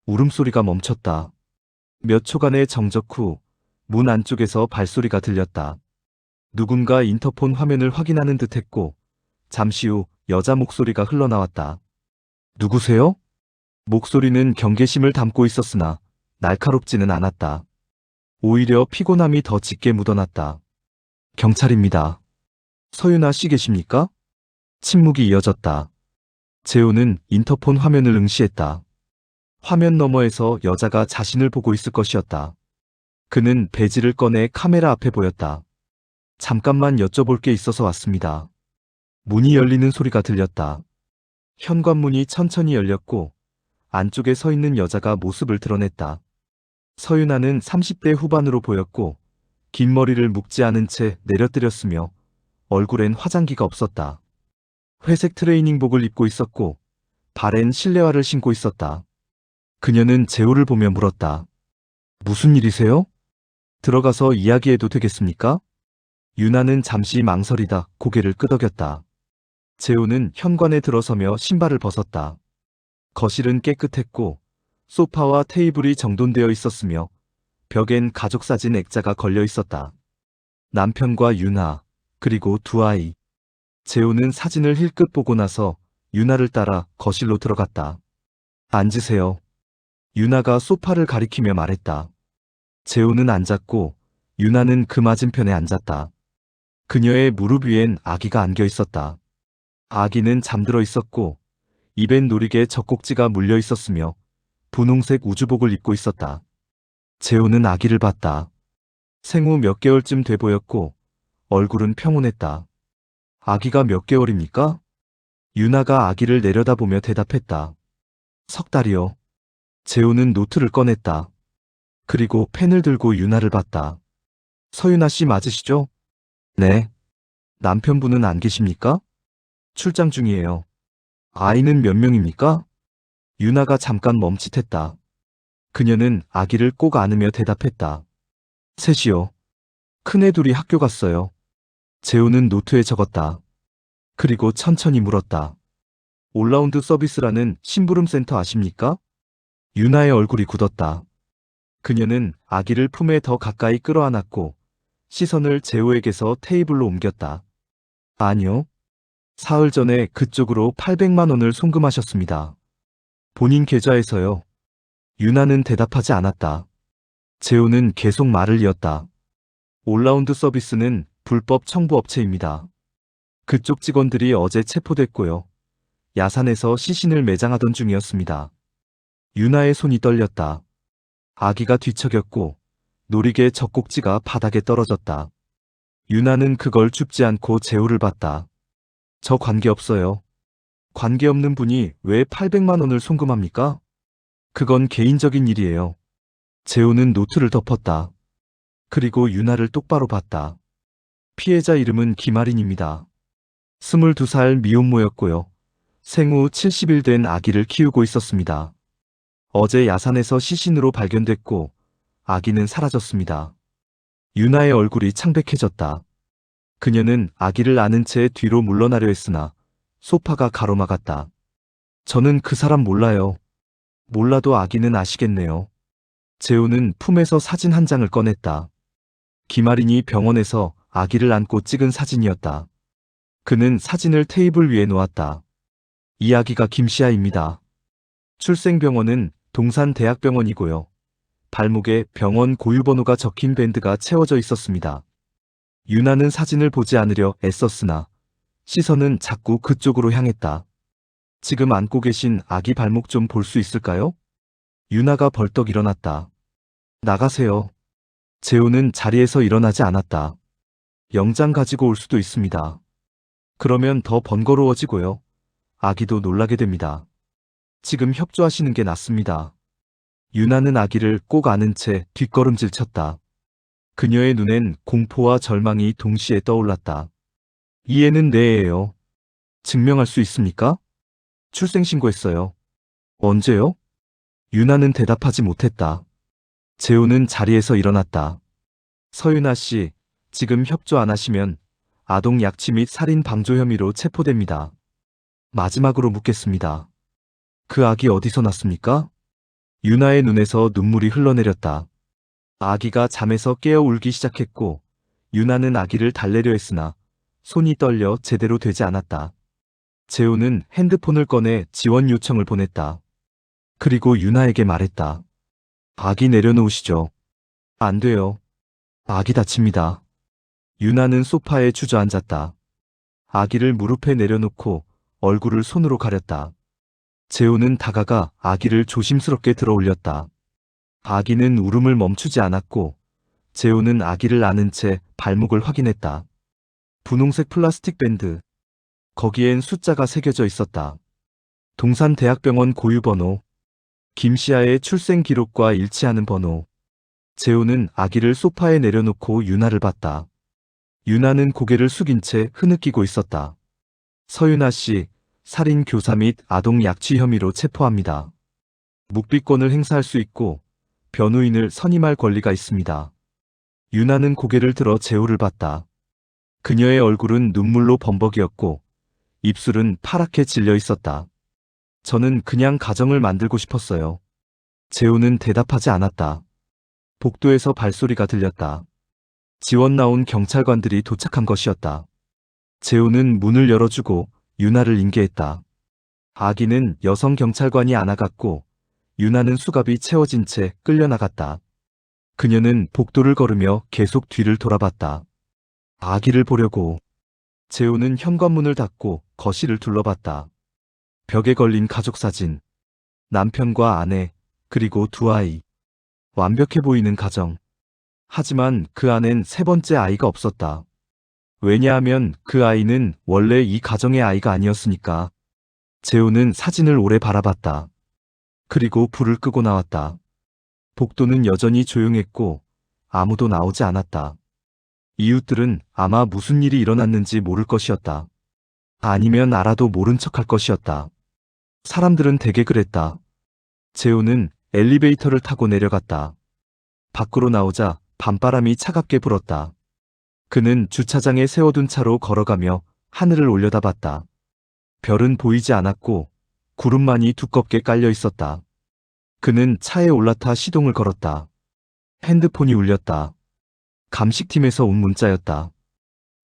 울음소리가 멈췄다. 몇 초간의 정적 후 문 안쪽에서 발소리가 들렸다. 누군가 인터폰 화면을 확인하는 듯 했고 잠시 후 여자 목소리가 흘러나왔다. 누구세요? 목소리는 경계심을 담고 있었으나 날카롭지는 않았다. 오히려 피곤함이 더 짙게 묻어났다. 경찰입니다. 서윤아 씨 계십니까? 침묵이 이어졌다. 재호는 인터폰 화면을 응시했다. 화면 너머에서 여자가 자신을 보고 있을 것이었다. 그는 배지를 꺼내 카메라 앞에 보였다. 잠깐만 여쭤볼 게 있어서 왔습니다. 문이 열리는 소리가 들렸다. 현관문이 천천히 열렸고 안쪽에 서 있는 여자가 모습을 드러냈다. 서윤아는 30대 후반으로 보였고 긴 머리를 묶지 않은 채 내려뜨렸으며 얼굴엔 화장기가 없었다. 회색 트레이닝복을 입고 있었고 발엔 실내화를 신고 있었다. 그녀는 재호를 보며 물었다. 무슨 일이세요? 들어가서 이야기해도 되겠습니까? 유나는 잠시 망설이다 고개를 끄덕였다. 재호는 현관에 들어서며 신발을 벗었다. 거실은 깨끗했고 소파와 테이블이 정돈되어 있었으며 벽엔 가족사진 액자가 걸려 있었다. 남편과 유나, 그리고 두 아이. 재호는 사진을 힐끗 보고 나서 유나를 따라 거실로 들어갔다. 앉으세요. 유나가 소파를 가리키며 말했다. 재호는 앉았고 유나는 그 맞은편에 앉았다. 그녀의 무릎 위엔 아기가 안겨 있었다. 아기는 잠들어 있었고 입엔 노리개 젖꼭지가 물려 있었으며 분홍색 우주복을 입고 있었다. 재호는 아기를 봤다. 생후 몇 개월쯤 돼 보였고 얼굴은 평온했다. 아기가 몇 개월입니까? 유나가 아기를 내려다보며 대답했다. 3달이요. 재호는 노트를 꺼냈다. 그리고 펜을 들고 유나를 봤다. 서윤아 씨 맞으시죠? 네. 남편분은 안 계십니까? 출장 중이에요. 아이는 몇 명입니까? 유나가 잠깐 멈칫했다. 그녀는 아기를 꼭 안으며 대답했다. 셋이요. 큰애 둘이 학교 갔어요. 재호는 노트에 적었다. 그리고 천천히 물었다. 올라운드 서비스라는 심부름센터 아십니까? 유나의 얼굴이 굳었다. 그녀는 아기를 품에 더 가까이 끌어안았고 시선을 재호에게서 테이블로 옮겼다. 아니요. 사흘 전에 그쪽으로 800만 원을 송금하셨습니다. 본인 계좌에서요. 유나는 대답하지 않았다. 재호는 계속 말을 이었다. 올라운드 서비스는 불법 청부업체입니다. 그쪽 직원들이 어제 체포됐고요. 야산에서 시신을 매장하던 중이었습니다. 유나의 손이 떨렸다. 아기가 뒤척였고 노리개 젖꼭지가 바닥에 떨어졌다. 유나는 그걸 줍지 않고 재호를 봤다. 저 관계없어요. 관계없는 분이 왜 800만 원을 송금합니까? 그건 개인적인 일이에요. 재호는 노트를 덮었다. 그리고 유나를 똑바로 봤다. 피해자 이름은 김아린입니다. 22살 미혼모였고요. 생후 70일 된 아기를 키우고 있었습니다. 어제 야산에서 시신으로 발견됐고 아기는 사라졌습니다. 유나의 얼굴이 창백해졌다. 그녀는 아기를 안은 채 뒤로 물러나려 했으나 소파가 가로막았다. 저는 그 사람 몰라요. 몰라도 아기는 아시겠네요. 재호는 품에서 사진 한 장을 꺼냈다. 김아린이 병원에서 아기를 안고 찍은 사진이었다. 그는 사진을 테이블 위에 놓았다. 이 아기가 김씨아입니다. 출생병원은 동산대학병원이고요. 발목에 병원 고유번호가 적힌 밴드가 채워져 있었습니다. 유나는 사진을 보지 않으려 애썼으나 시선은 자꾸 그쪽으로 향했다. 지금 안고 계신 아기 발목 좀 볼 수 있을까요? 유나가 벌떡 일어났다. 나가세요. 재호는 자리에서 일어나지 않았다. 영장 가지고 올 수도 있습니다. 그러면 더 번거로워지고요. 아기도 놀라게 됩니다. 지금 협조하시는 게 낫습니다. 유나는 아기를 꼭 안은 채 뒷걸음질 쳤다. 그녀의 눈엔 공포와 절망이 동시에 떠올랐다. 이 애는 내 애예요. 증명할 수 있습니까? 출생신고했어요. 언제요? 유나는 대답하지 못했다. 재호는 자리에서 일어났다. 서윤아 씨, 지금 협조 안 하시면 아동 약취 및 살인 방조 혐의로 체포됩니다. 마지막으로 묻겠습니다. 그 아기 어디서 났습니까? 유나의 눈에서 눈물이 흘러내렸다. 아기가 잠에서 깨어 울기 시작했고 유나는 아기를 달래려 했으나 손이 떨려 제대로 되지 않았다. 재호는 핸드폰을 꺼내 지원 요청을 보냈다. 그리고 유나에게 말했다. 아기 내려놓으시죠. 안 돼요. 아기 다칩니다. 유나는 소파에 주저앉았다. 아기를 무릎에 내려놓고 얼굴을 손으로 가렸다. 재호는 다가가 아기를 조심스럽게 들어 올렸다. 아기는 울음을 멈추지 않았고 재호는 아기를 안은 채 발목을 확인했다. 분홍색 플라스틱 밴드. 거기엔 숫자가 새겨져 있었다. 동산대학병원 고유번호. 김씨아의 출생 기록과 일치하는 번호. 재호는 아기를 소파에 내려놓고 유나를 봤다. 유나는 고개를 숙인 채 흐느끼고 있었다. 서윤아 씨, 살인 교사 및 아동 약취 혐의로 체포합니다. 묵비권을 행사할 수 있고 변호인을 선임할 권리가 있습니다. 유나는 고개를 들어 재호를 봤다. 그녀의 얼굴은 눈물로 범벅이었고 입술은 파랗게 질려 있었다. 저는 그냥 가정을 만들고 싶었어요. 재호는 대답하지 않았다. 복도에서 발소리가 들렸다. 지원 나온 경찰관들이 도착한 것이었다. 재호는 문을 열어주고 유나를 인계했다. 아기는 여성 경찰관이 안아갔고 유나는 수갑이 채워진 채 끌려나갔다. 그녀는 복도를 걸으며 계속 뒤를 돌아봤다. 아기를 보려고. 재호는 현관문을 닫고 거실을 둘러봤다. 벽에 걸린 가족사진. 남편과 아내, 그리고 두 아이. 완벽해 보이는 가정. 하지만 그 안엔 세 번째 아이가 없었다. 왜냐하면 그 아이는 원래 이 가정의 아이가 아니었으니까. 재호는 사진을 오래 바라봤다. 그리고 불을 끄고 나왔다. 복도는 여전히 조용했고 아무도 나오지 않았다. 이웃들은 아마 무슨 일이 일어났는지 모를 것이었다. 아니면 알아도 모른 척할 것이었다. 사람들은 대개 그랬다. 재호는 엘리베이터를 타고 내려갔다. 밖으로 나오자 밤바람이 차갑게 불었다. 그는 주차장에 세워둔 차로 걸어가며 하늘을 올려다봤다. 별은 보이지 않았고 구름만이 두껍게 깔려 있었다. 그는 차에 올라타 시동을 걸었다. 핸드폰이 울렸다. 감식팀에서 온 문자였다.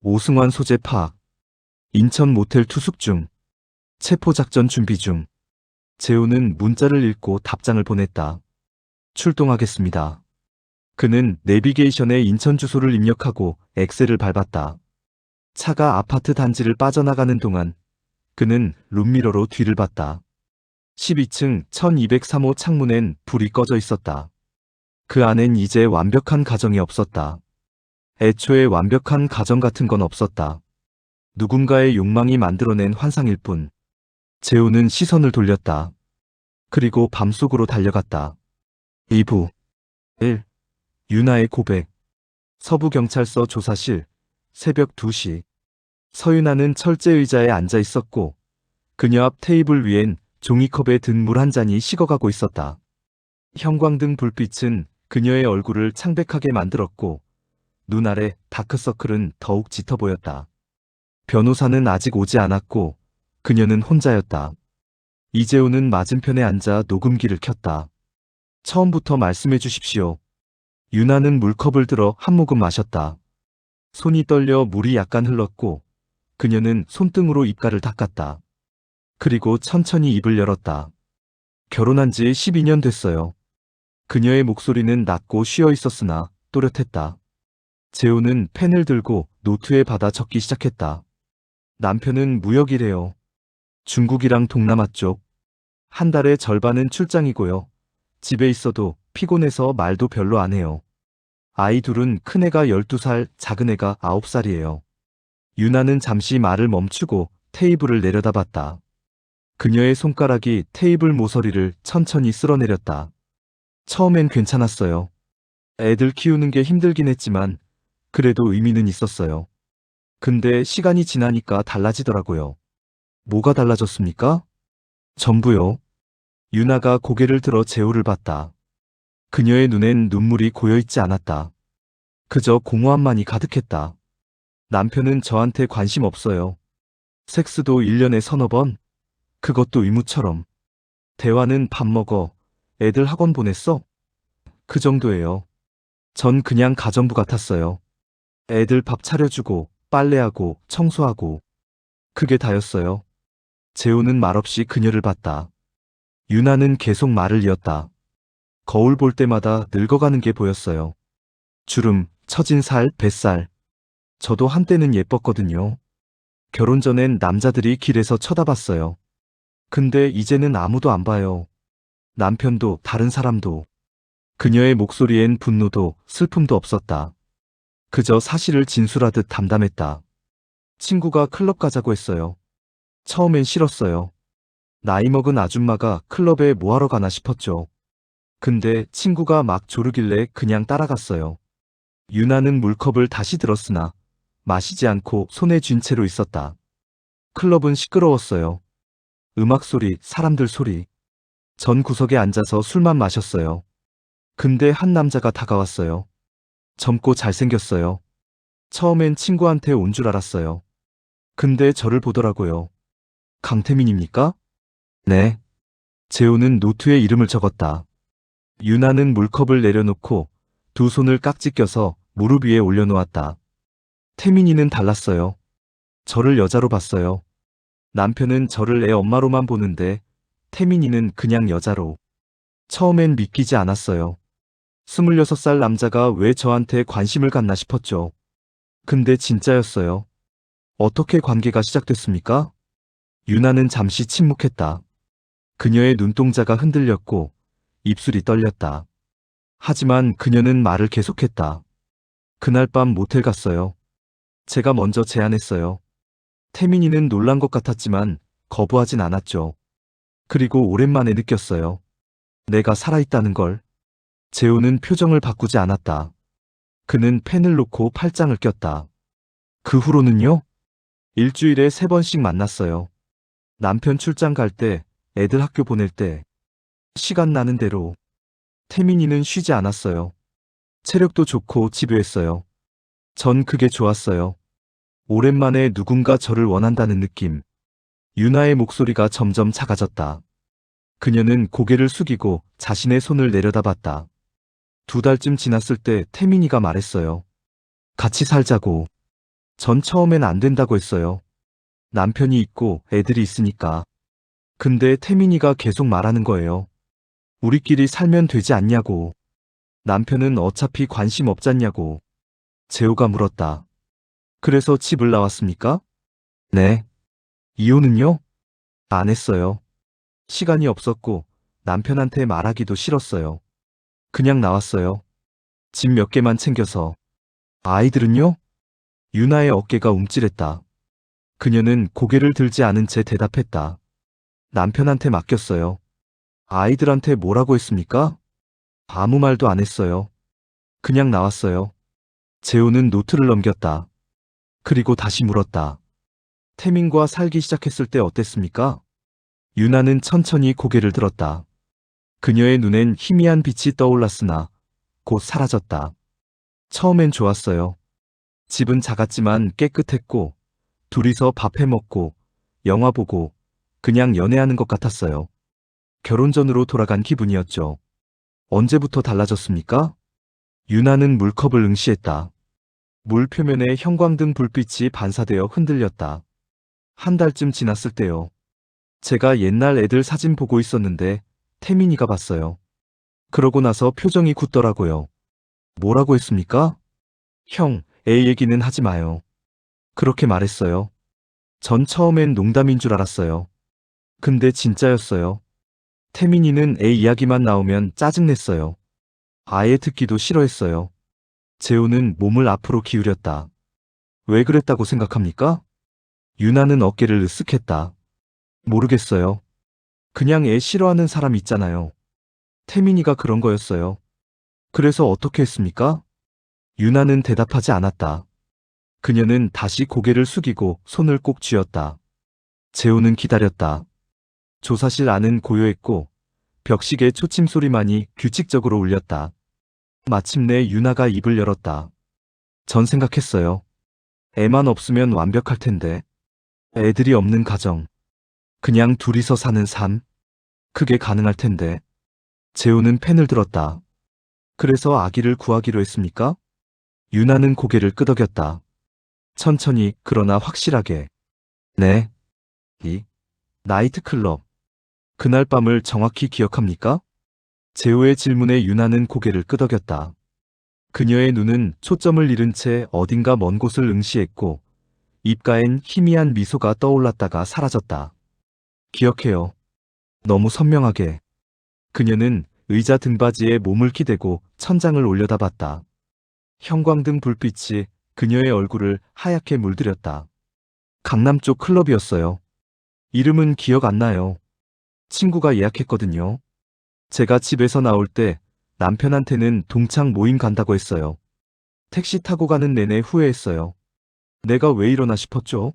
오승환 소재 파악. 인천 모텔 투숙 중. 체포작전 준비 중. 재호는 문자를 읽고 답장을 보냈다. 출동하겠습니다. 그는 내비게이션에 인천 주소를 입력하고 엑셀을 밟았다. 차가 아파트 단지를 빠져나가는 동안 그는 룸미러로 뒤를 봤다. 12층 1203호 창문엔 불이 꺼져 있었다. 그 안엔 이제 완벽한 가정이 없었다. 애초에 완벽한 가정 같은 건 없었다. 누군가의 욕망이 만들어낸 환상일 뿐. 재호는 시선을 돌렸다. 그리고 밤속으로 달려갔다. 2부 1. 유나의 고백. 서부경찰서 조사실. 새벽 2시. 서유나는 철제 의자에 앉아 있었고 그녀 앞 테이블 위엔 종이컵에 든 물 한 잔이 식어가고 있었다. 형광등 불빛은 그녀의 얼굴을 창백하게 만들었고 눈 아래 다크서클은 더욱 짙어 보였다. 변호사는 아직 오지 않았고 그녀는 혼자였다. 이재호는 맞은편에 앉아 녹음기를 켰다. 처음부터 말씀해 주십시오. 유나는 물컵을 들어 한 모금 마셨다. 손이 떨려 물이 약간 흘렀고 그녀는 손등으로 입가를 닦았다. 그리고 천천히 입을 열었다. 결혼한 지 12년 됐어요. 그녀의 목소리는 낮고 쉬어 있었으나 또렷했다. 재호는 펜을 들고 노트에 받아 적기 시작했다. 남편은 무역이래요. 중국이랑 동남아 쪽. 한 달에 절반은 출장이고요. 집에 있어도 피곤해서 말도 별로 안 해요. 아이 둘은 큰애가 12살, 작은애가 9살이에요. 유나는 잠시 말을 멈추고 테이블을 내려다봤다. 그녀의 손가락이 테이블 모서리를 천천히 쓸어내렸다. 처음엔 괜찮았어요. 애들 키우는 게 힘들긴 했지만 그래도 의미는 있었어요. 근데 시간이 지나니까 달라지더라고요. 뭐가 달라졌습니까? 전부요. 유나가 고개를 들어 재호를 봤다. 그녀의 눈엔 눈물이 고여있지 않았다. 그저 공허함만이 가득했다. 남편은 저한테 관심 없어요. 섹스도 1년에 서너 번? 그것도 의무처럼. 대화는 밥 먹어. 애들 학원 보냈어? 그 정도예요. 전 그냥 가정부 같았어요. 애들 밥 차려주고, 빨래하고, 청소하고. 그게 다였어요. 재호는 말없이 그녀를 봤다. 유나는 계속 말을 이었다. 거울 볼 때마다 늙어가는 게 보였어요. 주름, 처진 살, 뱃살. 저도 한때는 예뻤거든요. 결혼 전엔 남자들이 길에서 쳐다봤어요. 근데 이제는 아무도 안 봐요. 남편도 다른 사람도. 그녀의 목소리엔 분노도 슬픔도 없었다. 그저 사실을 진술하듯 담담했다. 친구가 클럽 가자고 했어요. 처음엔 싫었어요. 나이 먹은 아줌마가 클럽에 뭐하러 가나 싶었죠. 근데 친구가 막 조르길래 그냥 따라갔어요. 유나는 물컵을 다시 들었으나 마시지 않고 손에 쥔 채로 있었다. 클럽은 시끄러웠어요. 음악 소리, 사람들 소리. 전 구석에 앉아서 술만 마셨어요. 근데 한 남자가 다가왔어요. 젊고 잘생겼어요. 처음엔 친구한테 온 줄 알았어요. 근데 저를 보더라고요. 강태민입니까? 네. 재호는 노트에 이름을 적었다. 유나는 물컵을 내려놓고 두 손을 깍지 껴서 무릎 위에 올려놓았다. 태민이는 달랐어요. 저를 여자로 봤어요. 남편은 저를 애 엄마로만 보는데 태민이는 그냥 여자로. 처음엔 믿기지 않았어요. 26살 남자가 왜 저한테 관심을 갖나 싶었죠. 근데 진짜였어요. 어떻게 관계가 시작됐습니까? 유나는 잠시 침묵했다. 그녀의 눈동자가 흔들렸고 입술이 떨렸다. 하지만 그녀는 말을 계속했다. 그날 밤 모텔 갔어요. 제가 먼저 제안했어요. 태민이는 놀란 것 같았지만 거부하진 않았죠. 그리고 오랜만에 느꼈어요. 내가 살아있다는 걸. 재호는 표정을 바꾸지 않았다. 그는 펜을 놓고 팔짱을 꼈다. 그 후로는요? 일주일에 3번씩 만났어요. 남편 출장 갈 때, 애들 학교 보낼 때, 시간 나는 대로. 태민이는 쉬지 않았어요. 체력도 좋고 집요했어요. 전 그게 좋았어요. 오랜만에 누군가 저를 원한다는 느낌. 유나의 목소리가 점점 작아졌다. 그녀는 고개를 숙이고 자신의 손을 내려다봤다. 2달쯤 지났을 때 태민이가 말했어요. 같이 살자고. 전 처음엔 안 된다고 했어요. 남편이 있고 애들이 있으니까. 근데 태민이가 계속 말하는 거예요. 우리끼리 살면 되지 않냐고. 남편은 어차피 관심 없잖냐고. 재호가 물었다. 그래서 집을 나왔습니까? 네. 이혼은요? 안 했어요. 시간이 없었고 남편한테 말하기도 싫었어요. 그냥 나왔어요. 집 몇 개만 챙겨서. 아이들은요? 유나의 어깨가 움찔했다. 그녀는 고개를 들지 않은 채 대답했다. 남편한테 맡겼어요. 아이들한테 뭐라고 했습니까? 아무 말도 안 했어요. 그냥 나왔어요. 재호는 노트를 넘겼다. 그리고 다시 물었다. 태민과 살기 시작했을 때 어땠습니까? 유나는 천천히 고개를 들었다. 그녀의 눈엔 희미한 빛이 떠올랐으나 곧 사라졌다. 처음엔 좋았어요. 집은 작았지만 깨끗했고, 둘이서 밥 해 먹고, 영화 보고, 그냥 연애하는 것 같았어요. 결혼 전으로 돌아간 기분이었죠. 언제부터 달라졌습니까? 유나는 물컵을 응시했다. 물 표면에 형광등 불빛이 반사되어 흔들렸다. 한 달쯤 지났을 때요. 제가 옛날 애들 사진 보고 있었는데 태민이가 봤어요. 그러고 나서 표정이 굳더라고요. 뭐라고 했습니까? 형, 애 얘기는 하지 마요. 그렇게 말했어요. 전 처음엔 농담인 줄 알았어요. 근데 진짜였어요. 태민이는 애 이야기만 나오면 짜증냈어요. 아예 듣기도 싫어했어요. 재호는 몸을 앞으로 기울였다. 왜 그랬다고 생각합니까? 유나는 어깨를 으쓱했다. 모르겠어요. 그냥 애 싫어하는 사람 있잖아요. 태민이가 그런 거였어요. 그래서 어떻게 했습니까? 유나는 대답하지 않았다. 그녀는 다시 고개를 숙이고 손을 꼭 쥐었다. 재호는 기다렸다. 조사실 안은 고요했고 벽시계 초침 소리만이 규칙적으로 울렸다. 마침내 유나가 입을 열었다. 전 생각했어요. 애만 없으면 완벽할 텐데. 애들이 없는 가정. 그냥 둘이서 사는 삶. 그게 가능할 텐데. 재호는 펜을 들었다. 그래서 아기를 구하기로 했습니까? 유나는 고개를 끄덕였다. 천천히 그러나 확실하게. 네. 이 나이트클럽. 그날 밤을 정확히 기억합니까? 재호의 질문에 유나는 고개를 끄덕였다. 그녀의 눈은 초점을 잃은 채 어딘가 먼 곳을 응시했고 입가엔 희미한 미소가 떠올랐다가 사라졌다. 기억해요. 너무 선명하게. 그녀는 의자 등받이에 몸을 기대고 천장을 올려다봤다. 형광등 불빛이 그녀의 얼굴을 하얗게 물들였다. 강남 쪽 클럽이었어요. 이름은 기억 안 나요. 친구가 예약했거든요. 제가 집에서 나올 때 남편한테는 동창 모임 간다고 했어요. 택시 타고 가는 내내 후회했어요. 내가 왜 이러나 싶었죠?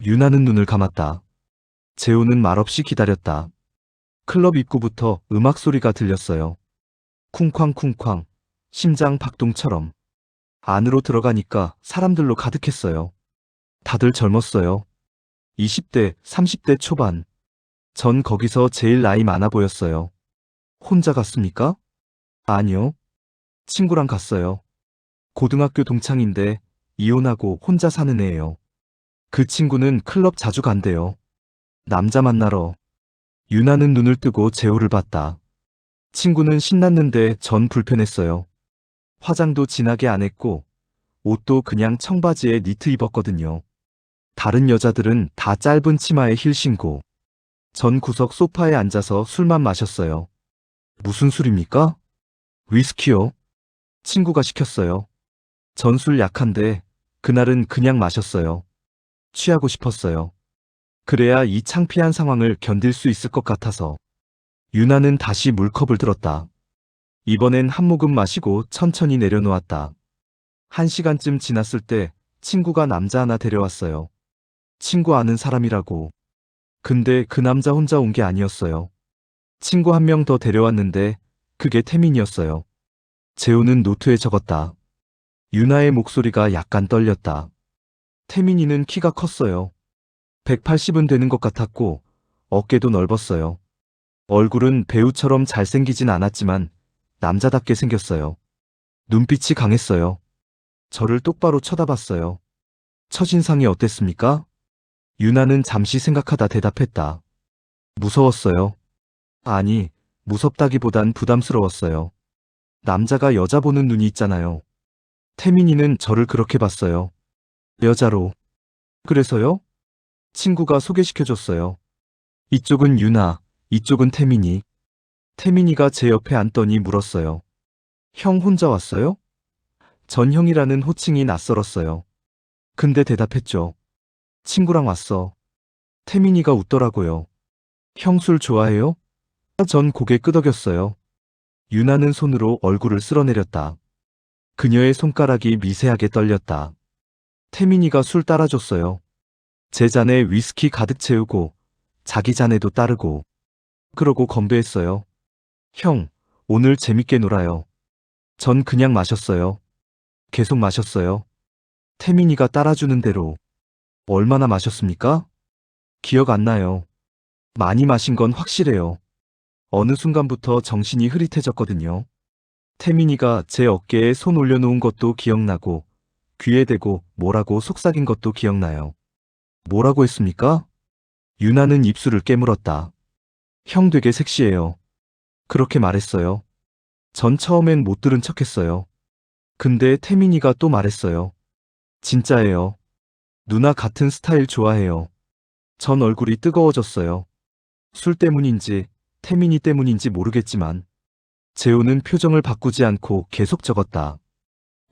유나는 눈을 감았다. 재호는 말없이 기다렸다. 클럽 입구부터 음악 소리가 들렸어요. 쿵쾅쿵쾅, 심장 박동처럼. 안으로 들어가니까 사람들로 가득했어요. 다들 젊었어요. 20대, 30대 초반. 전 거기서 제일 나이 많아 보였어요. 혼자 갔습니까? 아니요. 친구랑 갔어요. 고등학교 동창인데 이혼하고 혼자 사는 애예요. 그 친구는 클럽 자주 간대요. 남자 만나러. 유나는 눈을 뜨고 재호를 봤다. 친구는 신났는데 전 불편했어요. 화장도 진하게 안 했고 옷도 그냥 청바지에 니트 입었거든요. 다른 여자들은 다 짧은 치마에 힐 신고. 전 구석 소파에 앉아서 술만 마셨어요. 무슨 술입니까? 위스키요. 친구가 시켰어요. 전 술 약한데 그날은 그냥 마셨어요. 취하고 싶었어요. 그래야 이 창피한 상황을 견딜 수 있을 것 같아서. 유나는 다시 물컵을 들었다. 이번엔 한 모금 마시고 천천히 내려놓았다. 1시간쯤 지났을 때 친구가 남자 하나 데려왔어요. 친구 아는 사람이라고. 근데 그 남자 혼자 온 게 아니었어요. 친구 한 명 더 데려왔는데 그게 태민이었어요. 재호는 노트에 적었다. 유나의 목소리가 약간 떨렸다. 태민이는 키가 컸어요. 180은 되는 것 같았고 어깨도 넓었어요. 얼굴은 배우처럼 잘생기진 않았지만 남자답게 생겼어요. 눈빛이 강했어요. 저를 똑바로 쳐다봤어요. 첫인상이 어땠습니까? 유나는 잠시 생각하다 대답했다. 무서웠어요. 아니, 무섭다기보단 부담스러웠어요. 남자가 여자 보는 눈이 있잖아요. 태민이는 저를 그렇게 봤어요. 여자로. 그래서요? 친구가 소개시켜줬어요. 이쪽은 유나, 이쪽은 태민이. 태민이가 제 옆에 앉더니 물었어요. 형 혼자 왔어요? 전 형이라는 호칭이 낯설었어요. 근데 대답했죠. 친구랑 왔어. 태민이가 웃더라고요. 형 술 좋아해요? 전 고개 끄덕였어요. 유나는 손으로 얼굴을 쓸어내렸다. 그녀의 손가락이 미세하게 떨렸다. 태민이가 술 따라줬어요. 제 잔에 위스키 가득 채우고 자기 잔에도 따르고 그러고 건배했어요. 형, 오늘 재밌게 놀아요. 전 그냥 마셨어요. 계속 마셨어요. 태민이가 따라주는 대로. 얼마나 마셨습니까? 기억 안 나요. 많이 마신 건 확실해요. 어느 순간부터 정신이 흐릿해졌거든요. 태민이가 제 어깨에 손 올려놓은 것도 기억나고 귀에 대고 뭐라고 속삭인 것도 기억나요. 뭐라고 했습니까? 유나는 입술을 깨물었다. 형 되게 섹시해요. 그렇게 말했어요. 전 처음엔 못 들은 척했어요. 근데 태민이가 또 말했어요. 진짜예요. 누나 같은 스타일 좋아해요. 전 얼굴이 뜨거워졌어요. 술 때문인지 태민이 때문인지 모르겠지만 재호는 표정을 바꾸지 않고 계속 적었다.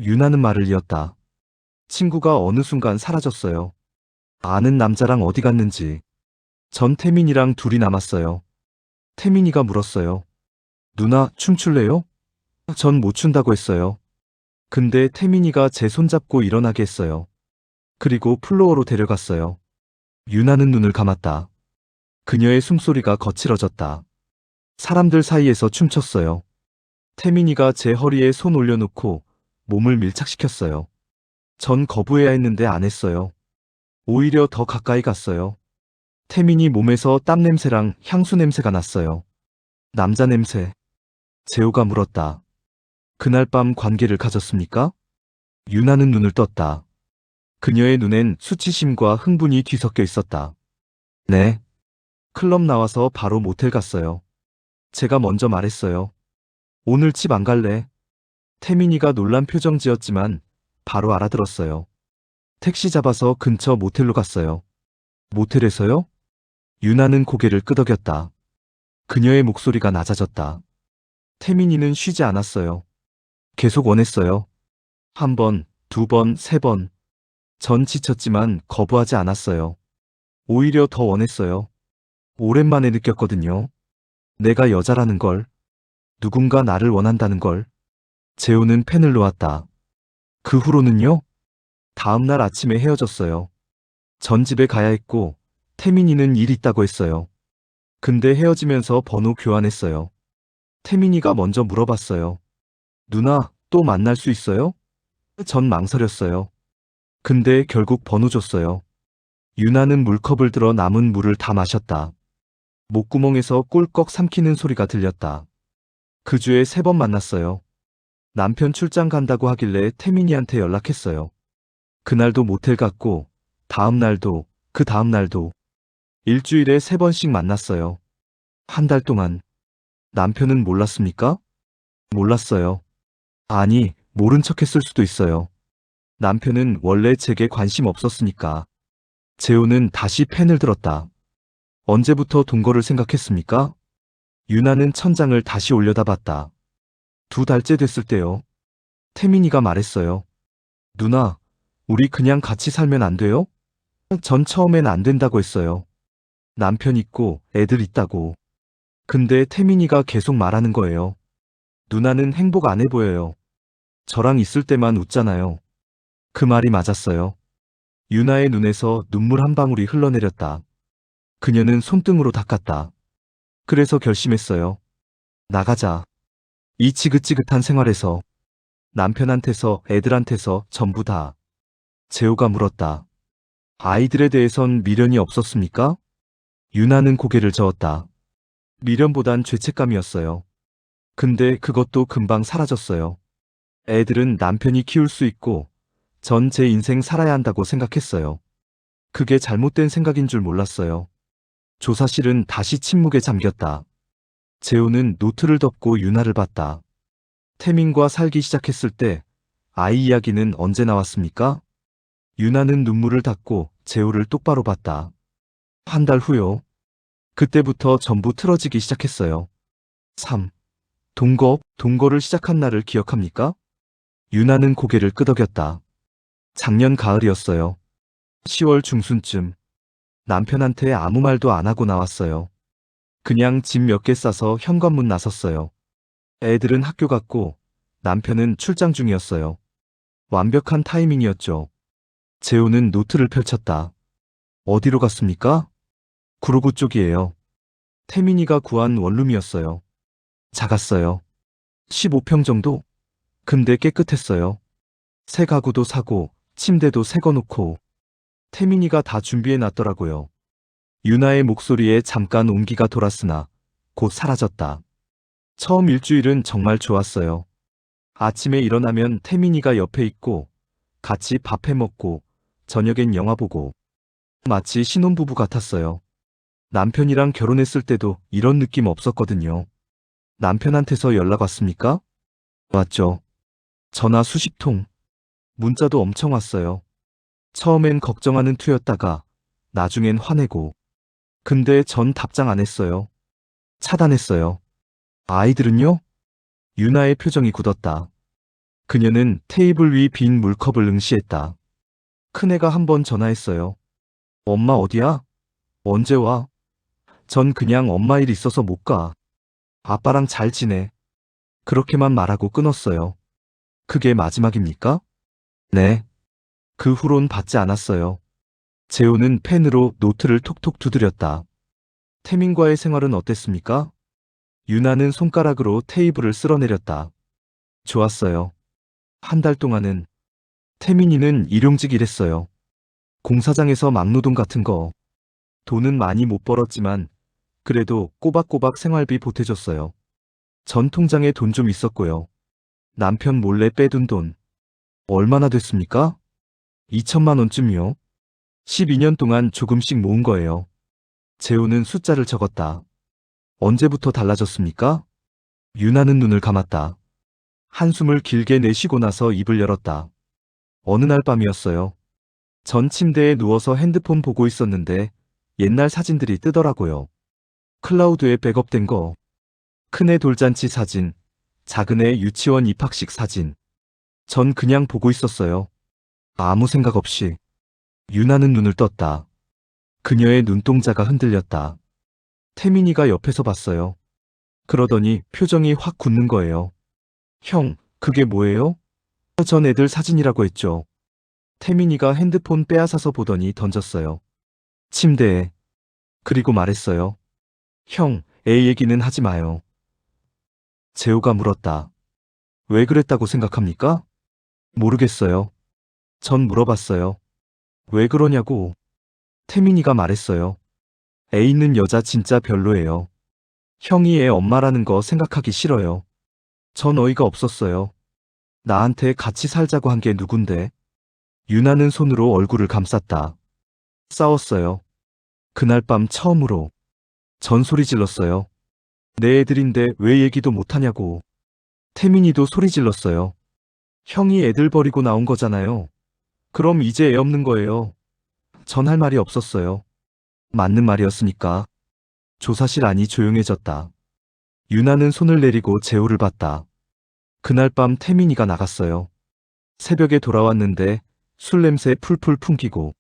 유나는 말을 이었다. 친구가 어느 순간 사라졌어요. 아는 남자랑 어디 갔는지. 전 태민이랑 둘이 남았어요. 태민이가 물었어요. 누나 춤출래요? 전 못 춘다고 했어요. 근데 태민이가 제 손잡고 일어나게 했어요. 그리고 플로어로 데려갔어요. 유나는 눈을 감았다. 그녀의 숨소리가 거칠어졌다. 사람들 사이에서 춤췄어요. 태민이가 제 허리에 손 올려놓고 몸을 밀착시켰어요. 전 거부해야 했는데 안 했어요. 오히려 더 가까이 갔어요. 태민이 몸에서 땀 냄새랑 향수 냄새가 났어요. 남자 냄새. 재호가 물었다. 그날 밤 관계를 가졌습니까? 유나는 눈을 떴다. 그녀의 눈엔 수치심과 흥분이 뒤섞여 있었다. 네. 클럽 나와서 바로 모텔 갔어요. 제가 먼저 말했어요. 오늘 집 안 갈래. 태민이가 놀란 표정 지었지만 바로 알아들었어요. 택시 잡아서 근처 모텔로 갔어요. 모텔에서요? 유나는 고개를 끄덕였다. 그녀의 목소리가 낮아졌다. 태민이는 쉬지 않았어요. 계속 원했어요. 한 번, 두 번, 세 번. 전 지쳤지만 거부하지 않았어요. 오히려 더 원했어요. 오랜만에 느꼈거든요. 내가 여자라는 걸. 누군가 나를 원한다는 걸. 재호는 펜을 놓았다. 그 후로는요? 다음 날 아침에 헤어졌어요. 전 집에 가야 했고 태민이는 일 있다고 했어요. 근데 헤어지면서 번호 교환했어요. 태민이가 먼저 물어봤어요. 누나, 또 만날 수 있어요? 전 망설였어요. 근데 결국 번호 줬어요. 유나는 물컵을 들어 남은 물을 다 마셨다. 목구멍에서 꿀꺽 삼키는 소리가 들렸다. 그 주에 3번 만났어요. 남편 출장 간다고 하길래 태민이한테 연락했어요. 그날도 모텔 갔고 다음 날도 그 다음 날도 일주일에 3번씩 만났어요. 한 달 동안. 남편은 몰랐습니까? 몰랐어요. 아니, 모른 척했을 수도 있어요. 남편은 원래 제게 관심 없었으니까. 재호는 다시 펜을 들었다. 언제부터 동거를 생각했습니까? 유나는 천장을 다시 올려다봤다. 2달째 됐을 때요. 태민이가 말했어요. 누나, 우리 그냥 같이 살면 안 돼요? 전 처음엔 안 된다고 했어요. 남편 있고 애들 있다고. 근데 태민이가 계속 말하는 거예요. 누나는 행복 안 해 보여요. 저랑 있을 때만 웃잖아요. 그 말이 맞았어요. 유나의 눈에서 눈물 한 방울이 흘러내렸다. 그녀는 손등으로 닦았다. 그래서 결심했어요. 나가자. 이 지긋지긋한 생활에서. 남편한테서 애들한테서 전부 다. 재호가 물었다. 아이들에 대해선 미련이 없었습니까? 유나는 고개를 저었다. 미련보단 죄책감이었어요. 근데 그것도 금방 사라졌어요. 애들은 남편이 키울 수 있고 전 제 인생 살아야 한다고 생각했어요. 그게 잘못된 생각인 줄 몰랐어요. 조사실은 다시 침묵에 잠겼다. 재호는 노트를 덮고 유나를 봤다. 태민과 살기 시작했을 때 아이 이야기는 언제 나왔습니까? 유나는 눈물을 닦고 재호를 똑바로 봤다. 한 달 후요. 그때부터 전부 틀어지기 시작했어요. 3. 동거를 시작한 날을 기억합니까? 유나는 고개를 끄덕였다. 작년 가을이었어요. 10월 중순쯤. 남편한테 아무 말도 안 하고 나왔어요. 그냥 짐 몇 개 싸서 현관문 나섰어요. 애들은 학교 갔고 남편은 출장 중이었어요. 완벽한 타이밍이었죠. 재호는 노트를 펼쳤다. 어디로 갔습니까? 구로구 쪽이에요. 태민이가 구한 원룸이었어요. 작았어요. 15평 정도? 근데 깨끗했어요. 새 가구도 사고 침대도 새 거 놓고 태민이가 다 준비해 놨더라고요. 유나의 목소리에 잠깐 온기가 돌았으나 곧 사라졌다. 처음 일주일은 정말 좋았어요. 아침에 일어나면 태민이가 옆에 있고 같이 밥해 먹고 저녁엔 영화 보고 마치 신혼부부 같았어요. 남편이랑 결혼했을 때도 이런 느낌 없었거든요. 남편한테서 연락 왔습니까? 왔죠. 전화 수십 통. 문자도 엄청 왔어요. 처음엔 걱정하는 투였다가 나중엔 화내고. 근데 전 답장 안 했어요. 차단했어요. 아이들은요? 유나의 표정이 굳었다. 그녀는 테이블 위 빈 물컵을 응시했다. 큰애가 한 번 전화했어요. 엄마 어디야? 언제 와? 전 그냥 엄마 일 있어서 못 가. 아빠랑 잘 지내. 그렇게만 말하고 끊었어요. 그게 마지막입니까? 네. 그 후론 받지 않았어요. 재호는 펜으로 노트를 톡톡 두드렸다. 태민과의 생활은 어땠습니까? 유나는 손가락으로 테이블을 쓸어내렸다. 좋았어요. 한 달 동안은. 태민이는 일용직 일했어요. 공사장에서 막노동 같은 거. 돈은 많이 못 벌었지만 그래도 꼬박꼬박 생활비 보태줬어요. 전 통장에 돈 좀 있었고요. 남편 몰래 빼둔 돈. 얼마나 됐습니까? 2천만 원쯤이요. 12년 동안 조금씩 모은 거예요. 재호는 숫자를 적었다. 언제부터 달라졌습니까? 유나는 눈을 감았다. 한숨을 길게 내쉬고 나서 입을 열었다. 어느 날 밤이었어요. 전 침대에 누워서 핸드폰 보고 있었는데 옛날 사진들이 뜨더라고요. 클라우드에 백업된 거. 큰애 돌잔치 사진, 작은애 유치원 입학식 사진. 전 그냥 보고 있었어요. 아무 생각 없이. 유나는 눈을 떴다. 그녀의 눈동자가 흔들렸다. 태민이가 옆에서 봤어요. 그러더니 표정이 확 굳는 거예요. 형, 그게 뭐예요? 전 애들 사진이라고 했죠. 태민이가 핸드폰 빼앗아서 보더니 던졌어요. 침대에. 그리고 말했어요. 형, 애 얘기는 하지 마요. 재호가 물었다. 왜 그랬다고 생각합니까? 모르겠어요. 전 물어봤어요. 왜 그러냐고. 태민이가 말했어요. 애 있는 여자 진짜 별로예요. 형이 애 엄마라는 거 생각하기 싫어요. 전 어이가 없었어요. 나한테 같이 살자고 한 게 누군데? 유나는 손으로 얼굴을 감쌌다. 싸웠어요. 그날 밤 처음으로. 전 소리 질렀어요. 내 애들인데 왜 얘기도 못하냐고. 태민이도 소리 질렀어요. 형이 애들 버리고 나온 거잖아요. 그럼 이제 애 없는 거예요. 전 할 말이 없었어요. 맞는 말이었으니까. 조사실 안이 조용해졌다. 유나는 손을 내리고 재호를 봤다. 그날 밤 태민이가 나갔어요. 새벽에 돌아왔는데 술 냄새 풀풀 풍기고.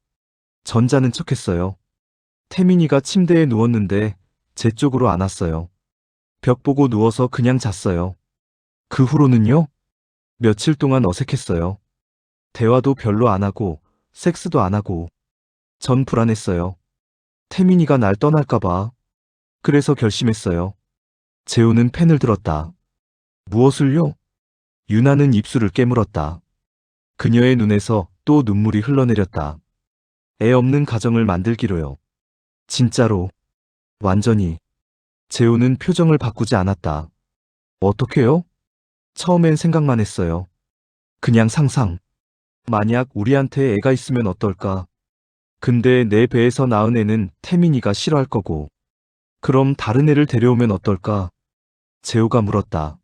전 자는 척했어요. 태민이가 침대에 누웠는데 제 쪽으로 안 왔어요. 벽 보고 누워서 그냥 잤어요. 그 후로는요? 며칠 동안 어색했어요. 대화도 별로 안 하고 섹스도 안 하고. 전 불안했어요. 태민이가 날 떠날까봐. 그래서 결심했어요. 재호는 펜을 들었다. 무엇을요? 유나는 입술을 깨물었다. 그녀의 눈에서 또 눈물이 흘러내렸다. 애 없는 가정을 만들기로요. 진짜로. 완전히. 재호는 표정을 바꾸지 않았다. 어떻게요? 처음엔 생각만 했어요. 그냥 상상. 만약 우리한테 애가 있으면 어떨까? 근데 내 배에서 낳은 애는 태민이가 싫어할 거고. 그럼 다른 애를 데려오면 어떨까? 재호가 물었다.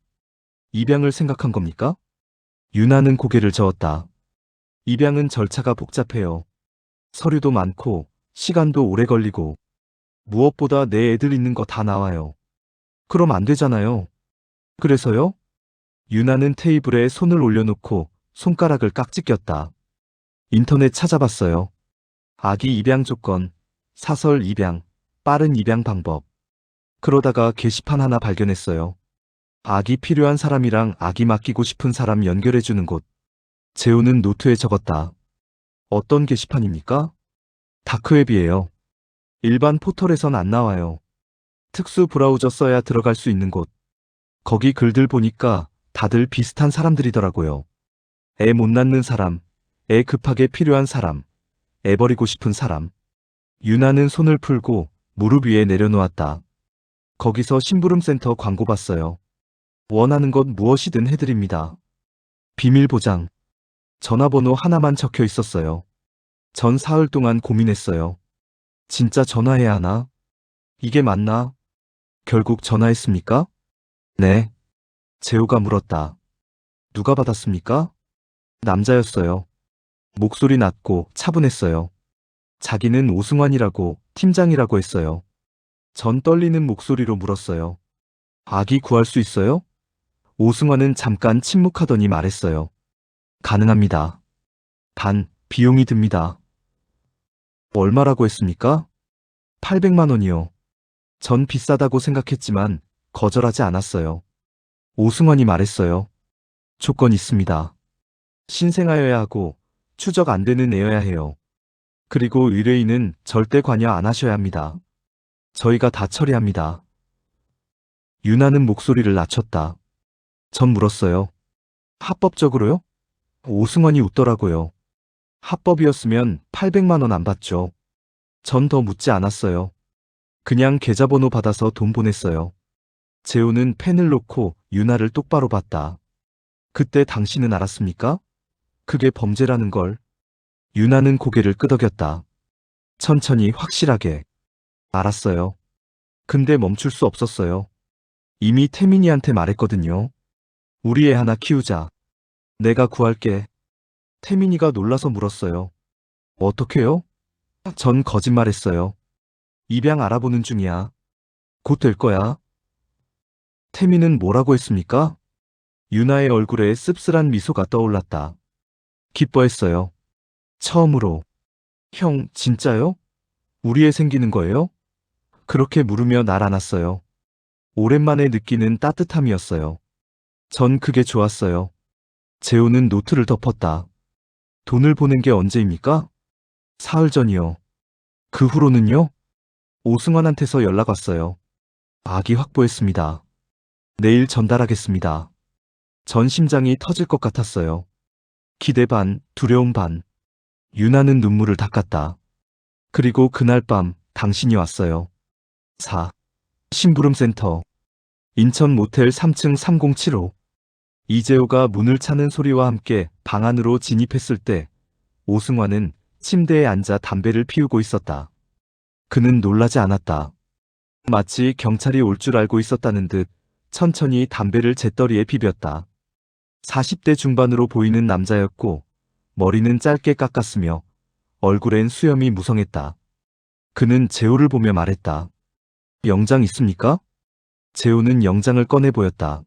입양을 생각한 겁니까? 유나는 고개를 저었다. 입양은 절차가 복잡해요. 서류도 많고 시간도 오래 걸리고 무엇보다 내 애들 있는 거 다 나와요. 그럼 안 되잖아요. 그래서요? 유나는 테이블에 손을 올려놓고 손가락을 깍지 꼈다. 인터넷 찾아봤어요. 아기 입양 조건, 사설 입양, 빠른 입양 방법. 그러다가 게시판 하나 발견했어요. 악이 필요한 사람이랑 악이 맡기고 싶은 사람 연결해주는 곳. 재호는 노트에 적었다. 어떤 게시판입니까? 다크웹이에요. 일반 포털에선 안 나와요. 특수 브라우저 써야 들어갈 수 있는 곳. 거기 글들 보니까 다들 비슷한 사람들이더라고요. 애 못 낳는 사람, 애 급하게 필요한 사람, 애 버리고 싶은 사람. 유나는 손을 풀고 무릎 위에 내려놓았다. 거기서 심부름센터 광고 봤어요. 원하는 것 무엇이든 해드립니다. 비밀 보장. 전화번호 하나만 적혀 있었어요. 전 사흘 동안 고민했어요. 진짜 전화해야 하나? 이게 맞나? 결국 전화했습니까? 네. 재호가 물었다. 누가 받았습니까? 남자였어요. 목소리 낮고 차분했어요. 자기는 오승환이라고 팀장이라고 했어요. 전 떨리는 목소리로 물었어요. 아기 구할 수 있어요? 오승환은 잠깐 침묵하더니 말했어요. 가능합니다. 단, 비용이 듭니다. 얼마라고 했습니까? 800만 원이요. 전 비싸다고 생각했지만 거절하지 않았어요. 오승환이 말했어요. 조건 있습니다. 신생아여야 하고 추적 안 되는 애여야 해요. 그리고 의뢰인은 절대 관여 안 하셔야 합니다. 저희가 다 처리합니다. 유나는 목소리를 낮췄다. 전 물었어요. 합법적으로요? 오승환이 웃더라고요. 합법이었으면 800만 원 안 받죠. 전 더 묻지 않았어요. 그냥 계좌번호 받아서 돈 보냈어요. 재호는 펜을 놓고 유나를 똑바로 봤다. 그때 당신은 알았습니까? 그게 범죄라는 걸. 유나는 고개를 끄덕였다. 천천히 확실하게. 알았어요. 근데 멈출 수 없었어요. 이미 태민이한테 말했거든요. 우리 애 하나 키우자. 내가 구할게. 태민이가 놀라서 물었어요. 어떻게요? 전 거짓말했어요. 입양 알아보는 중이야. 곧 될 거야. 태민은 뭐라고 했습니까? 유나의 얼굴에 씁쓸한 미소가 떠올랐다. 기뻐했어요. 처음으로. 형, 진짜요? 우리 애 생기는 거예요? 그렇게 물으며 날 안았어요. 오랜만에 느끼는 따뜻함이었어요. 전 그게 좋았어요. 재호는 노트를 덮었다. 돈을 보낸 게 언제입니까? 사흘 전이요. 그 후로는요? 오승환한테서 연락 왔어요. 아기 확보했습니다. 내일 전달하겠습니다. 전 심장이 터질 것 같았어요. 기대 반, 두려움 반. 유나는 눈물을 닦았다. 그리고 그날 밤 당신이 왔어요. 4. 심부름센터. 인천 모텔 3층 3075. 이재호가 문을 차는 소리와 함께 방 안으로 진입했을 때 오승환은 침대에 앉아 담배를 피우고 있었다. 그는 놀라지 않았다. 마치 경찰이 올 줄 알고 있었다는 듯 천천히 담배를 재떨이에 비볐다. 40대 중반으로 보이는 남자였고 머리는 짧게 깎았으며 얼굴엔 수염이 무성했다. 그는 재호를 보며 말했다. 영장 있습니까? 재호는 영장을 꺼내 보였다.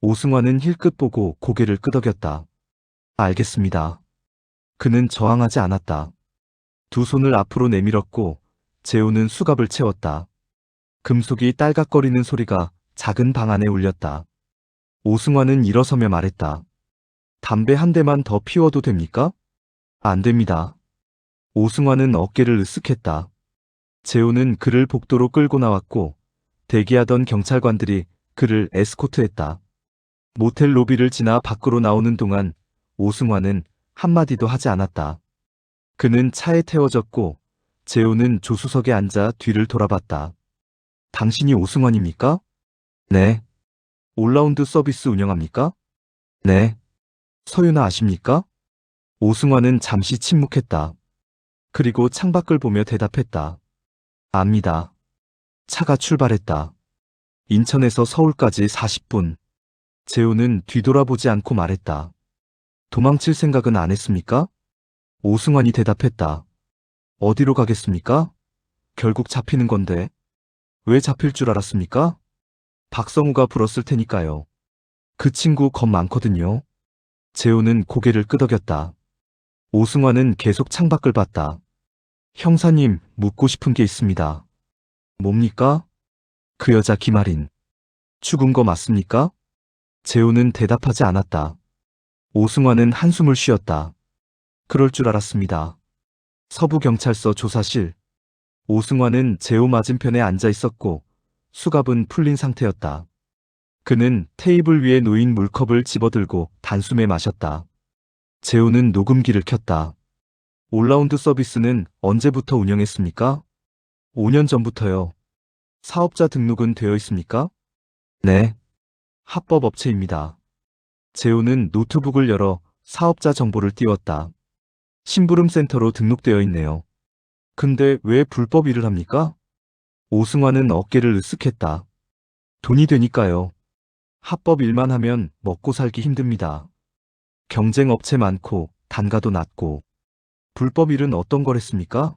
오승환은 힐끗 보고 고개를 끄덕였다. 알겠습니다. 그는 저항하지 않았다. 두 손을 앞으로 내밀었고 재호는 수갑을 채웠다. 금속이 딸깍거리는 소리가 작은 방 안에 울렸다. 오승환은 일어서며 말했다. 담배 한 대만 더 피워도 됩니까? 안 됩니다. 오승환은 어깨를 으쓱했다. 재호는 그를 복도로 끌고 나왔고 대기하던 경찰관들이 그를 에스코트했다. 모텔 로비를 지나 밖으로 나오는 동안 오승환은 한마디도 하지 않았다. 그는 차에 태워졌고 재호는 조수석에 앉아 뒤를 돌아봤다. 당신이 오승환입니까? 네. 올라운드 서비스 운영합니까? 네. 서윤아 아십니까? 오승환은 잠시 침묵했다. 그리고 창밖을 보며 대답했다. 압니다. 차가 출발했다. 인천에서 서울까지 40분. 재호는 뒤돌아보지 않고 말했다. 도망칠 생각은 안 했습니까? 오승환이 대답했다. 어디로 가겠습니까? 결국 잡히는 건데. 왜 잡힐 줄 알았습니까? 박성우가 불었을 테니까요. 그 친구 겁 많거든요. 재호는 고개를 끄덕였다. 오승환은 계속 창밖을 봤다. 형사님, 묻고 싶은 게 있습니다. 뭡니까? 그 여자 김아린. 죽은 거 맞습니까? 재호는 대답하지 않았다. 오승환은 한숨을 쉬었다. 그럴 줄 알았습니다. 서부경찰서 조사실. 오승환은 재호 맞은편에 앉아 있었고 수갑은 풀린 상태였다. 그는 테이블 위에 놓인 물컵을 집어들고 단숨에 마셨다. 재호는 녹음기를 켰다. 올라운드 서비스는 언제부터 운영했습니까? 5년 전부터요. 사업자 등록은 되어 있습니까? 네. 합법 업체입니다. 재호는 노트북을 열어 사업자 정보를 띄웠다. 심부름센터로 등록되어 있네요. 근데 왜 불법 일을 합니까? 오승환은 어깨를 으쓱했다. 돈이 되니까요. 합법 일만 하면 먹고 살기 힘듭니다. 경쟁 업체 많고 단가도 낮고. 불법 일은 어떤 거랬습니까?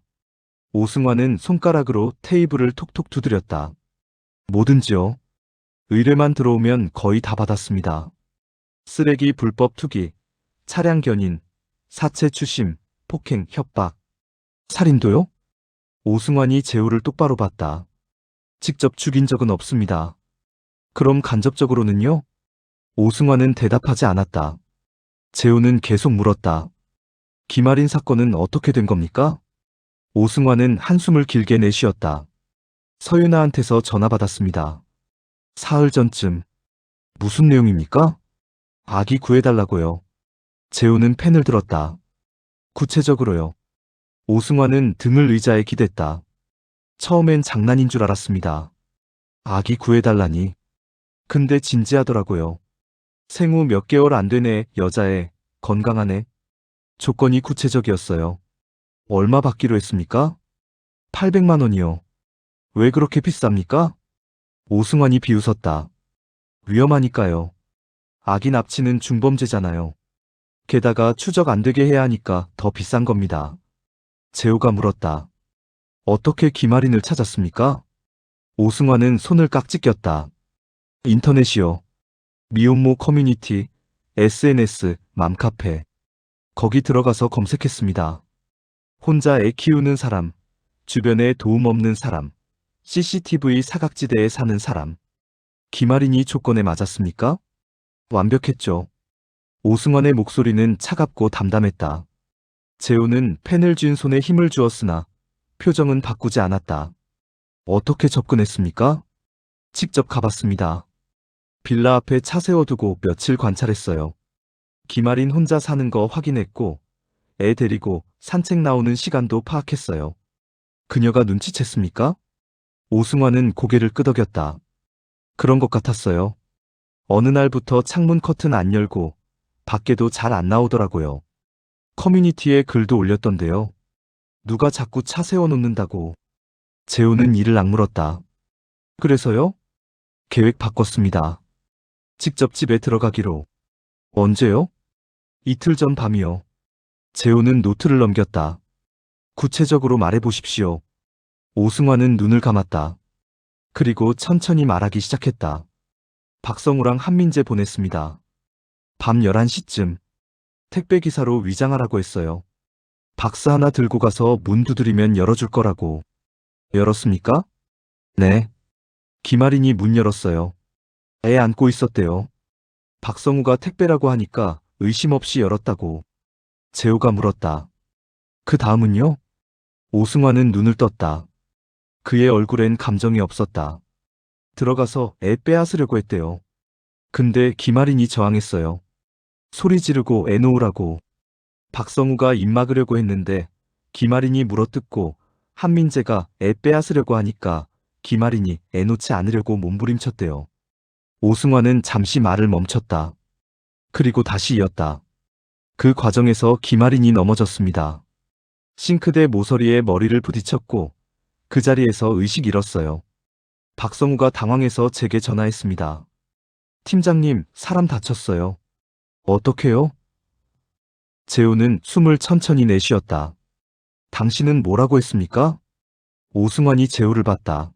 오승환은 손가락으로 테이블을 톡톡 두드렸다. 뭐든지요. 의뢰만 들어오면 거의 다 받았습니다. 쓰레기 불법 투기, 차량 견인, 사체 추심, 폭행, 협박, 살인도요? 오승환이 재호를 똑바로 봤다. 직접 죽인 적은 없습니다. 그럼 간접적으로는요? 오승환은 대답하지 않았다. 재호는 계속 물었다. 김아린 사건은 어떻게 된 겁니까? 오승환은 한숨을 길게 내쉬었다. 서윤아한테서 전화 받았습니다. 사흘 전쯤. 무슨 내용입니까? 아기 구해달라고요. 재호는 펜을 들었다. 구체적으로요. 오승환은 등을 의자에 기댔다. 처음엔 장난인 줄 알았습니다. 아기 구해달라니. 근데 진지하더라고요. 생후 몇 개월 안 된 애, 여자애, 건강한 애. 조건이 구체적이었어요. 얼마 받기로 했습니까? 800만 원이요. 왜 그렇게 비쌉니까? 오승환이 비웃었다. 위험하니까요. 아기 납치는 중범죄잖아요. 게다가 추적 안 되게 해야 하니까 더 비싼 겁니다. 재호가 물었다. 어떻게 김아린을 찾았습니까? 오승환은 손을 깍지 꼈다. 인터넷이요. 미혼모 커뮤니티, SNS, 맘카페. 거기 들어가서 검색했습니다. 혼자 애 키우는 사람, 주변에 도움 없는 사람, CCTV 사각지대에 사는 사람. 김아린이 조건에 맞았습니까? 완벽했죠. 오승환의 목소리는 차갑고 담담했다. 재호는 펜을 쥔 손에 힘을 주었으나 표정은 바꾸지 않았다. 어떻게 접근했습니까? 직접 가봤습니다. 빌라 앞에 차 세워두고 며칠 관찰했어요. 김아린 혼자 사는 거 확인했고 애 데리고 산책 나오는 시간도 파악했어요. 그녀가 눈치챘습니까? 오승환은 고개를 끄덕였다. 그런 것 같았어요. 어느 날부터 창문 커튼 안 열고 밖에도 잘 안 나오더라고요. 커뮤니티에 글도 올렸던데요. 누가 자꾸 차 세워놓는다고. 재호는 이를 악물었다. 그래서요? 계획 바꿨습니다. 직접 집에 들어가기로. 언제요? 이틀 전 밤이요. 재호는 노트를 넘겼다. 구체적으로 말해보십시오. 오승환은 눈을 감았다. 그리고 천천히 말하기 시작했다. 박성우랑 한민재 보냈습니다. 밤 11시쯤. 택배기사로 위장하라고 했어요. 박스 하나 들고 가서 문 두드리면 열어줄 거라고. 열었습니까? 네. 김아린이 문 열었어요. 애 안고 있었대요. 박성우가 택배라고 하니까 의심 없이 열었다고. 재호가 물었다. 그 다음은요? 오승환은 눈을 떴다. 그의 얼굴엔 감정이 없었다. 들어가서 애 빼앗으려고 했대요. 근데 김아린이 저항했어요. 소리 지르고 애 놓으라고. 박성우가 입 막으려고 했는데 김아린이 물어뜯고 한민재가 애 빼앗으려고 하니까 김아린이 애 놓지 않으려고 몸부림쳤대요. 오승환은 잠시 말을 멈췄다. 그리고 다시 이었다. 그 과정에서 김아린이 넘어졌습니다. 싱크대 모서리에 머리를 부딪혔고 그 자리에서 의식 잃었어요. 박성우가 당황해서 제게 전화했습니다. 팀장님, 사람 다쳤어요. 어떡해요? 재호는 숨을 천천히 내쉬었다. 당신은 뭐라고 했습니까? 오승환이 재호를 봤다.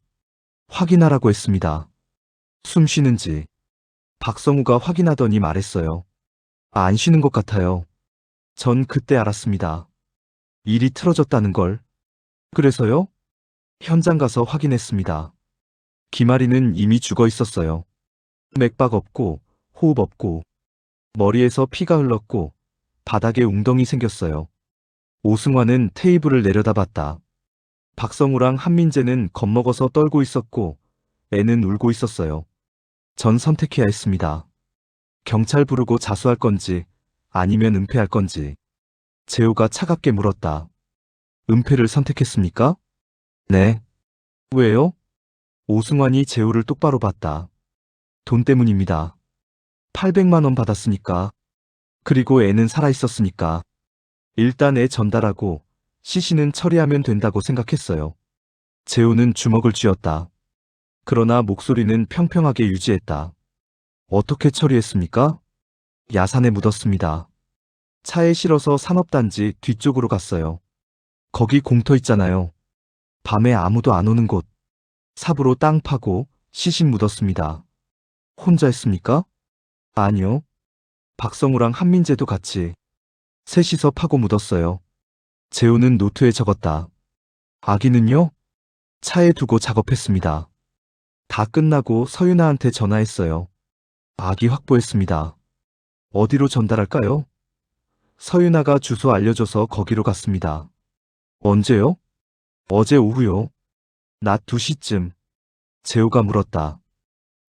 확인하라고 했습니다. 숨 쉬는지. 박성우가 확인하더니 말했어요. 안 쉬는 것 같아요. 전 그때 알았습니다. 일이 틀어졌다는 걸. 그래서요? 현장 가서 확인했습니다. 김아리는 이미 죽어 있었어요. 맥박 없고 호흡 없고 머리에서 피가 흘렀고 바닥에 웅덩이 생겼어요. 오승환은 테이블을 내려다봤다. 박성우랑 한민재는 겁먹어서 떨고 있었고 애는 울고 있었어요. 전 선택해야 했습니다. 경찰 부르고 자수할 건지 아니면 은폐할 건지. 재호가 차갑게 물었다. 은폐를 선택했습니까? 네. 왜요? 오승환이 재호를 똑바로 봤다. 돈 때문입니다. 800만 원 받았으니까. 그리고 애는 살아있었으니까. 일단 애 전달하고 시신은 처리하면 된다고 생각했어요. 재호는 주먹을 쥐었다. 그러나 목소리는 평평하게 유지했다. 어떻게 처리했습니까? 야산에 묻었습니다. 차에 실어서 산업단지 뒤쪽으로 갔어요. 거기 공터 있잖아요. 밤에 아무도 안 오는 곳. 삽으로 땅 파고 시신 묻었습니다. 혼자 했습니까? 아니요. 박성우랑 한민재도 같이. 셋이서 파고 묻었어요. 재호는 노트에 적었다. 아기는요? 차에 두고 작업했습니다. 다 끝나고 서윤아한테 전화했어요. 아기 확보했습니다. 어디로 전달할까요? 서윤아가 주소 알려줘서 거기로 갔습니다. 언제요? 어제 오후요. 낮 2시쯤. 재호가 물었다.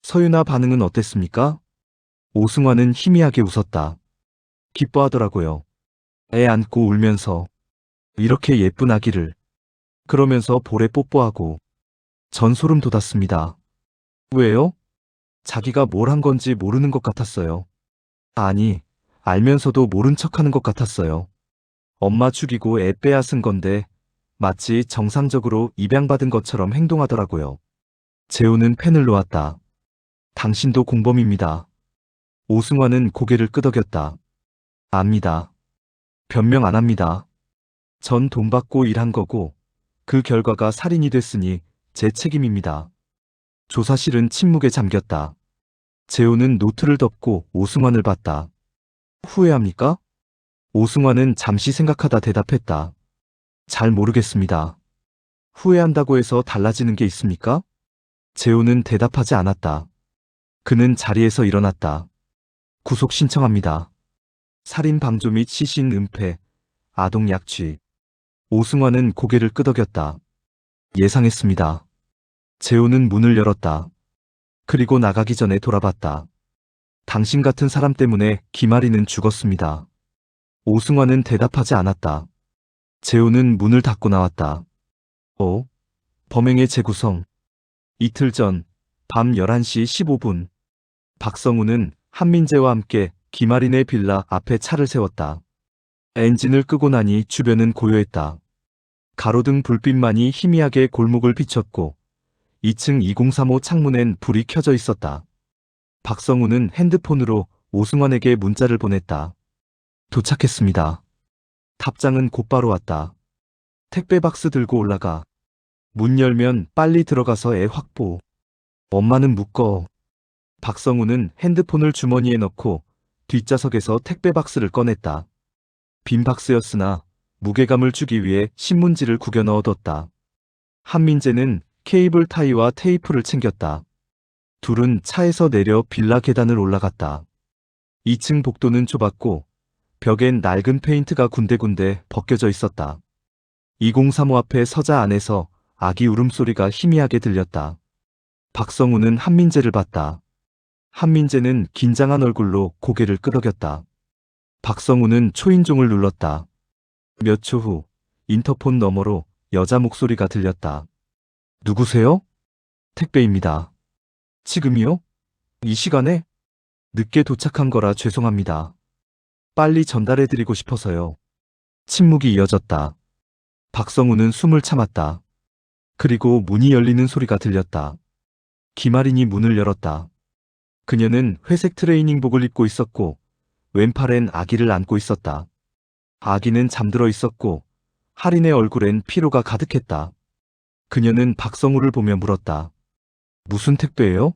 서윤아 반응은 어땠습니까? 오승환은 희미하게 웃었다. 기뻐하더라고요. 애 안고 울면서. 이렇게 예쁜 아기를. 그러면서 볼에 뽀뽀하고. 전 소름 돋았습니다. 왜요? 자기가 뭘 한 건지 모르는 것 같았어요. 아니, 알면서도 모른 척하는 것 같았어요. 엄마 죽이고 애 빼앗은 건데 마치 정상적으로 입양받은 것처럼 행동하더라고요. 재호는 펜을 놓았다. 당신도 공범입니다. 오승환은 고개를 끄덕였다. 압니다. 변명 안 합니다. 전 돈 받고 일한 거고 그 결과가 살인이 됐으니 제 책임입니다. 조사실은 침묵에 잠겼다. 재호는 노트를 덮고 오승환을 봤다. 후회합니까? 오승환은 잠시 생각하다 대답했다. 잘 모르겠습니다. 후회한다고 해서 달라지는 게 있습니까? 재호는 대답하지 않았다. 그는 자리에서 일어났다. 구속 신청합니다. 살인 방조 및 시신 은폐, 아동 약취. 오승환은 고개를 끄덕였다. 예상했습니다. 재호는 문을 열었다. 그리고 나가기 전에 돌아봤다. 당신 같은 사람 때문에 김아리는 죽었습니다. 오승환은 대답하지 않았다. 재호는 문을 닫고 나왔다. 범행의 재구성. 이틀 전, 밤 11시 15분. 박성우는 한민재와 함께 김아린의 빌라 앞에 차를 세웠다. 엔진을 끄고 나니 주변은 고요했다. 가로등 불빛만이 희미하게 골목을 비췄고 2층 2035 창문엔 불이 켜져 있었다. 박성우는 핸드폰으로 오승환에게 문자를 보냈다. 도착했습니다. 답장은 곧바로 왔다. 택배 박스 들고 올라가. 문 열면 빨리 들어가서 애 확보. 엄마는 묶어. 박성우는 핸드폰을 주머니에 넣고 뒷좌석에서 택배 박스를 꺼냈다. 빈 박스였으나 무게감을 주기 위해 신문지를 구겨 넣어뒀다. 한민재는 케이블 타이와 테이프를 챙겼다. 둘은 차에서 내려 빌라 계단을 올라갔다. 2층 복도는 좁았고 벽엔 낡은 페인트가 군데군데 벗겨져 있었다. 2035 앞에 서자 안에서 아기 울음소리가 희미하게 들렸다. 박성우는 한민재를 봤다. 한민재는 긴장한 얼굴로 고개를 끄덕였다. 박성우는 초인종을 눌렀다. 몇 초 후 인터폰 너머로 여자 목소리가 들렸다. 누구세요? 택배입니다. 지금이요? 이 시간에? 늦게 도착한 거라 죄송합니다. 빨리 전달해드리고 싶어서요. 침묵이 이어졌다. 박성우는 숨을 참았다. 그리고 문이 열리는 소리가 들렸다. 김아린이 문을 열었다. 그녀는 회색 트레이닝복을 입고 있었고 왼팔엔 아기를 안고 있었다. 아기는 잠들어 있었고 할인의 얼굴엔 피로가 가득했다. 그녀는 박성우를 보며 물었다. 무슨 택배예요?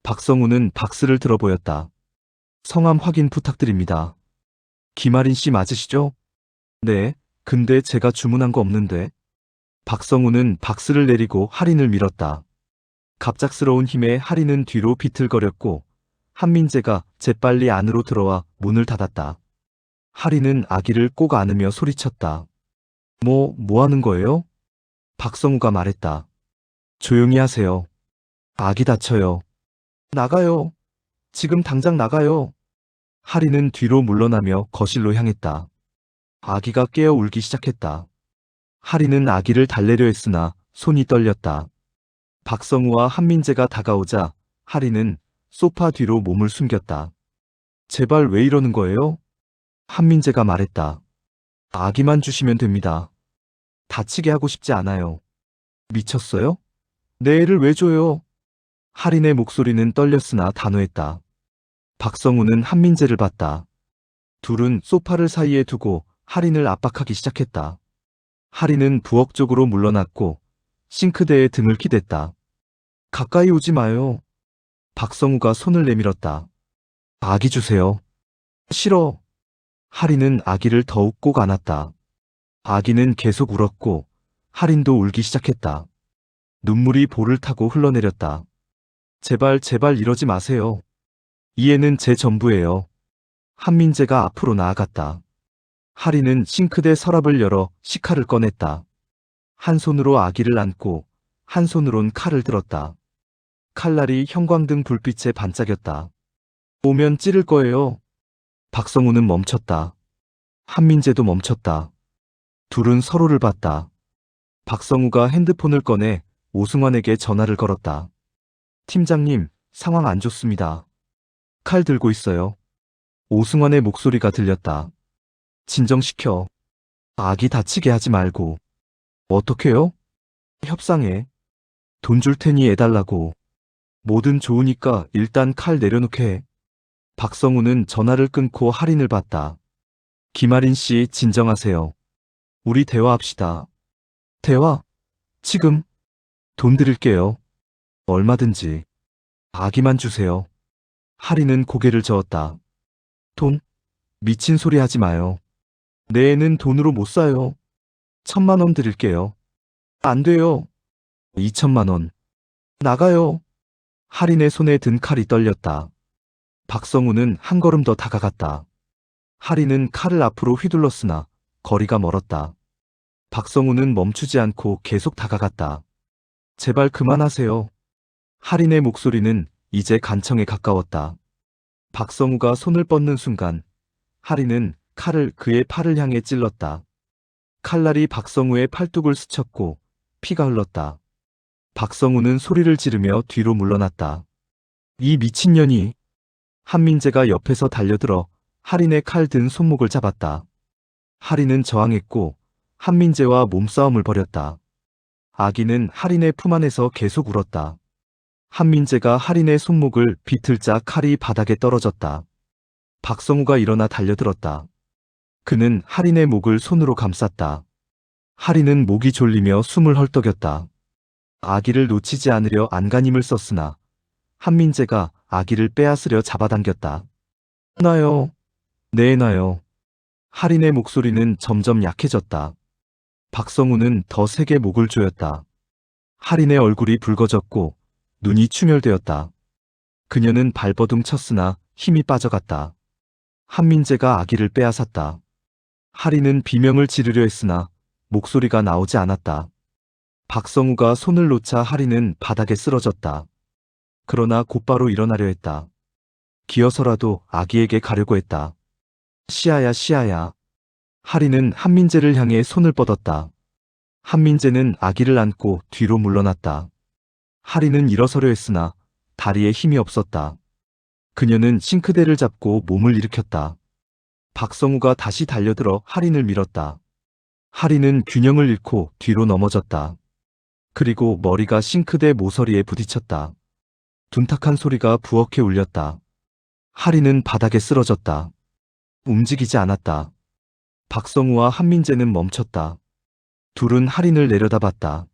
박성우는 박스를 들어 보였다. 성함 확인 부탁드립니다. 김아린 씨 맞으시죠? 네, 근데 제가 주문한 거 없는데. 박성우는 박스를 내리고 할인을 밀었다. 갑작스러운 힘에 하리는 뒤로 비틀거렸고 한민재가 재빨리 안으로 들어와 문을 닫았다. 하리는 아기를 꼭 안으며 소리쳤다. 뭐 하는 거예요? 박성우가 말했다. 조용히 하세요. 아기 다쳐요. 나가요. 지금 당장 나가요. 하리는 뒤로 물러나며 거실로 향했다. 아기가 깨어 울기 시작했다. 하리는 아기를 달래려 했으나 손이 떨렸다. 박성우와 한민재가 다가오자 하리는 소파 뒤로 몸을 숨겼다. 제발 왜 이러는 거예요? 한민재가 말했다. 아기만 주시면 됩니다. 다치게 하고 싶지 않아요. 미쳤어요? 내 애를 왜 줘요? 하린의 목소리는 떨렸으나 단호했다. 박성우는 한민재를 봤다. 둘은 소파를 사이에 두고 하린을 압박하기 시작했다. 하린은 부엌 쪽으로 물러났고 싱크대에 등을 기댔다. 가까이 오지 마요. 박성우가 손을 내밀었다. 아기 주세요. 싫어. 하린은 아기를 더욱 꼭 안았다. 아기는 계속 울었고 하린도 울기 시작했다. 눈물이 볼을 타고 흘러내렸다. 제발 이러지 마세요. 이 애는 제 전부예요. 한민재가 앞으로 나아갔다. 하리는 싱크대 서랍을 열어 식칼을 꺼냈다. 한 손으로 아기를 안고 한 손으론 칼을 들었다. 칼날이 형광등 불빛에 반짝였다. 오면 찌를 거예요. 박성우는 멈췄다. 한민재도 멈췄다. 둘은 서로를 봤다. 박성우가 핸드폰을 꺼내 오승환에게 전화를 걸었다. 팀장님, 상황 안 좋습니다. 칼 들고 있어요. 오승환의 목소리가 들렸다. 진정시켜. 아기 다치게 하지 말고. 어떻게요? 협상해. 돈 줄 테니 해달라고. 뭐든 좋으니까 일단 칼 내려놓게 해. 박성우는 전화를 끊고 할인을 봤다. 김아린 씨, 진정하세요. 우리 대화합시다. 대화? 지금? 돈 드릴게요. 얼마든지. 아기만 주세요. 하리는 고개를 저었다. 돈? 미친 소리 하지 마요. 내 애는 돈으로 못 사요. 1,000만 원 드릴게요. 안 돼요. 2,000만 원. 나가요. 하린의 손에 든 칼이 떨렸다. 박성우는 한 걸음 더 다가갔다. 하린은 칼을 앞으로 휘둘렀으나 거리가 멀었다. 박성우는 멈추지 않고 계속 다가갔다. 제발 그만하세요. 하린의 목소리는 이제 간청에 가까웠다. 박성우가 손을 뻗는 순간 하린은 칼을 그의 팔을 향해 찔렀다. 칼날이 박성우의 팔뚝을 스쳤고 피가 흘렀다. 박성우는 소리를 지르며 뒤로 물러났다. 이 미친년이. 한민재가 옆에서 달려들어 하린의 칼 든 손목을 잡았다. 하린은 저항했고 한민재와 몸싸움을 벌였다. 아기는 하린의 품 안에서 계속 울었다. 한민재가 하린의 손목을 비틀자 칼이 바닥에 떨어졌다. 박성우가 일어나 달려들었다. 그는 하린의 목을 손으로 감쌌다. 하린은 목이 졸리며 숨을 헐떡였다. 아기를 놓치지 않으려 안간힘을 썼으나 한민재가 아기를 빼앗으려 잡아당겼다. 놔요. 내놔요. 하린의 목소리는 점점 약해졌다. 박성우는 더 세게 목을 조였다. 하린의 얼굴이 붉어졌고 눈이 충혈되었다. 그녀는 발버둥 쳤으나 힘이 빠져갔다. 한민재가 아기를 빼앗았다. 하린은 비명을 지르려 했으나 목소리가 나오지 않았다. 박성우가 손을 놓자 하린은 바닥에 쓰러졌다. 그러나 곧바로 일어나려 했다. 기어서라도 아기에게 가려고 했다. 시아야. 하린은 한민재를 향해 손을 뻗었다. 한민재는 아기를 안고 뒤로 물러났다. 하린은 일어서려 했으나 다리에 힘이 없었다. 그녀는 싱크대를 잡고 몸을 일으켰다. 박성우가 다시 달려들어 하린을 밀었다. 하린은 균형을 잃고 뒤로 넘어졌다. 그리고 머리가 싱크대 모서리에 부딪혔다. 둔탁한 소리가 부엌에 울렸다. 하린은 바닥에 쓰러졌다. 움직이지 않았다. 박성우와 한민재는 멈췄다. 둘은 하린을 내려다봤다.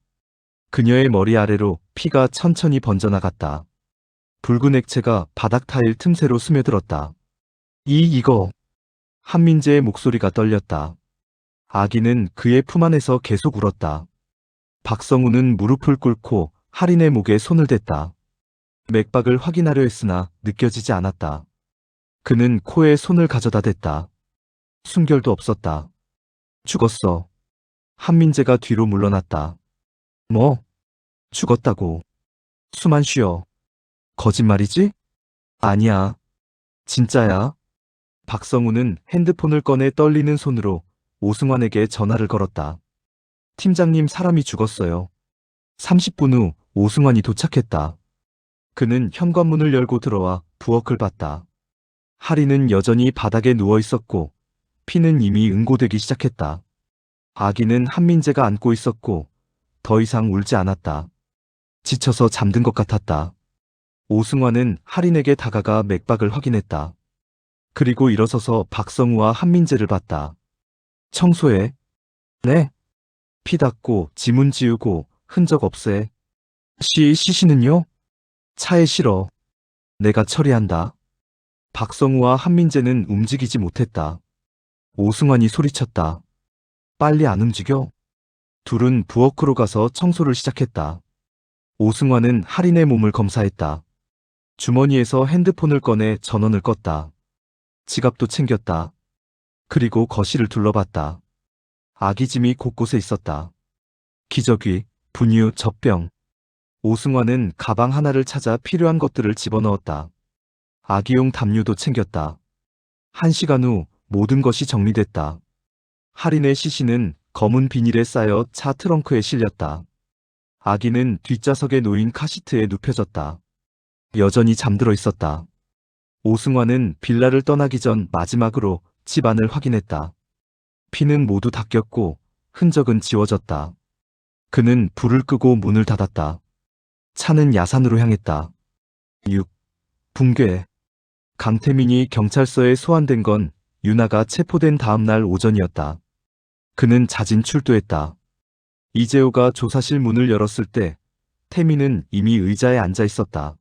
그녀의 머리 아래로 피가 천천히 번져나갔다. 붉은 액체가 바닥 타일 틈새로 스며들었다. 이거. 한민재의 목소리가 떨렸다. 아기는 그의 품 안에서 계속 울었다. 박성우는 무릎을 꿇고 할인의 목에 손을 댔다. 맥박을 확인하려 했으나 느껴지지 않았다. 그는 코에 손을 가져다 댔다. 숨결도 없었다. 죽었어. 한민재가 뒤로 물러났다. 뭐? 죽었다고. 숨 안 쉬어. 거짓말이지? 아니야. 진짜야. 박성우는 핸드폰을 꺼내 떨리는 손으로 오승환에게 전화를 걸었다. 팀장님, 사람이 죽었어요. 30분 후 오승환이 도착했다. 그는 현관문을 열고 들어와 부엌을 봤다. 하리는 여전히 바닥에 누워 있었고 피는 이미 응고되기 시작했다. 아기는 한민재가 안고 있었고 더 이상 울지 않았다. 지쳐서 잠든 것 같았다. 오승환은 할인에게 다가가 맥박을 확인했다. 그리고 일어서서 박성우와 한민재를 봤다. 청소해. 네. 피 닦고 지문 지우고 흔적 없애. 시신은요? 차에 실어. 내가 처리한다. 박성우와 한민재는 움직이지 못했다. 오승환이 소리쳤다. 빨리 안 움직여? 둘은 부엌으로 가서 청소를 시작했다. 오승환은 할인의 몸을 검사했다. 주머니에서 핸드폰을 꺼내 전원을 껐다. 지갑도 챙겼다. 그리고 거실을 둘러봤다. 아기 짐이 곳곳에 있었다. 기저귀, 분유, 젖병. 오승환은 가방 하나를 찾아 필요한 것들을 집어넣었다. 아기용 담요도 챙겼다. 1시간 후 모든 것이 정리됐다. 할인의 시신은 검은 비닐에 쌓여 차 트렁크에 실렸다. 아기는 뒷좌석에 놓인 카시트에 눕혀졌다. 여전히 잠들어 있었다. 오승환은 빌라를 떠나기 전 마지막으로 집 안을 확인했다. 피는 모두 닦였고 흔적은 지워졌다. 그는 불을 끄고 문을 닫았다. 차는 야산으로 향했다. 6. 붕괴. 강태민이 경찰서에 소환된 건 유나가 체포된 다음 날 오전이었다. 그는 자진 출두했다. 이재호가 조사실 문을 열었을 때 태민은 이미 의자에 앉아 있었다.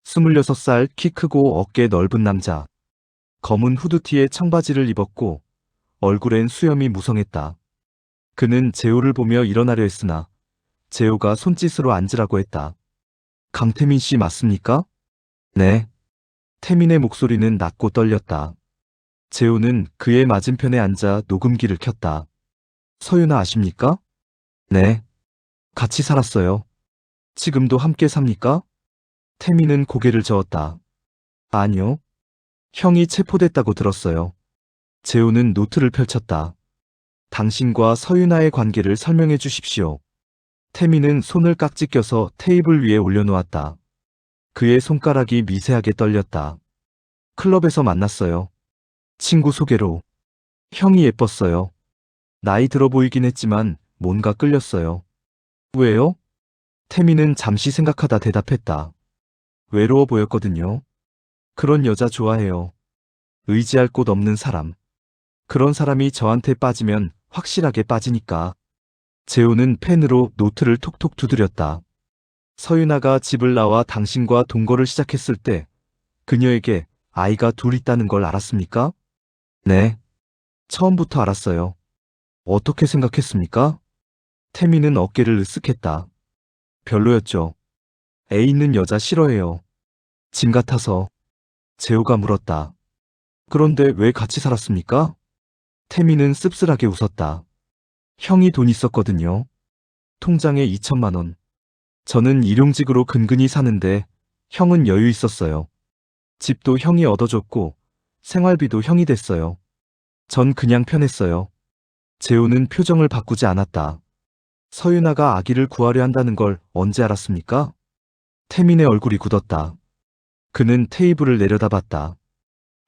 26살, 키 크고 어깨 넓은 남자. 검은 후드티에 청바지를 입었고 얼굴엔 수염이 무성했다. 그는 재호를 보며 일어나려 했으나 재호가 손짓으로 앉으라고 했다. 강태민 씨 맞습니까? 네. 태민의 목소리는 낮고 떨렸다. 재호는 그의 맞은편에 앉아 녹음기를 켰다. 서윤아 아십니까? 네. 같이 살았어요. 지금도 함께 삽니까? 태민은 고개를 저었다. 아니요. 형이 체포됐다고 들었어요. 재호는 노트를 펼쳤다. 당신과 서윤아의 관계를 설명해 주십시오. 태민은 손을 깍지 껴서 테이블 위에 올려놓았다. 그의 손가락이 미세하게 떨렸다. 클럽에서 만났어요. 친구 소개로. 형이 예뻤어요. 나이 들어 보이긴 했지만 뭔가 끌렸어요. 왜요? 태민은 잠시 생각하다 대답했다. 외로워 보였거든요. 그런 여자 좋아해요. 의지할 곳 없는 사람. 그런 사람이 저한테 빠지면 확실하게 빠지니까. 재호는 펜으로 노트를 톡톡 두드렸다. 서윤아가 집을 나와 당신과 동거를 시작했을 때 그녀에게 아이가 둘 있다는 걸 알았습니까? 네. 처음부터 알았어요. 어떻게 생각했습니까? 태민은 어깨를 으쓱했다. 별로였죠. 애 있는 여자 싫어해요. 짐 같아서. 재호가 물었다. 그런데 왜 같이 살았습니까? 태민은 씁쓸하게 웃었다. 형이 돈 있었거든요. 통장에 2천만 원. 저는 일용직으로 근근히 사는데 형은 여유 있었어요. 집도 형이 얻어줬고 생활비도 형이 댔어요. 전 그냥 편했어요. 재호는 표정을 바꾸지 않았다. 서윤아가 아기를 구하려 한다는 걸 언제 알았습니까? 태민의 얼굴이 굳었다. 그는 테이블을 내려다봤다.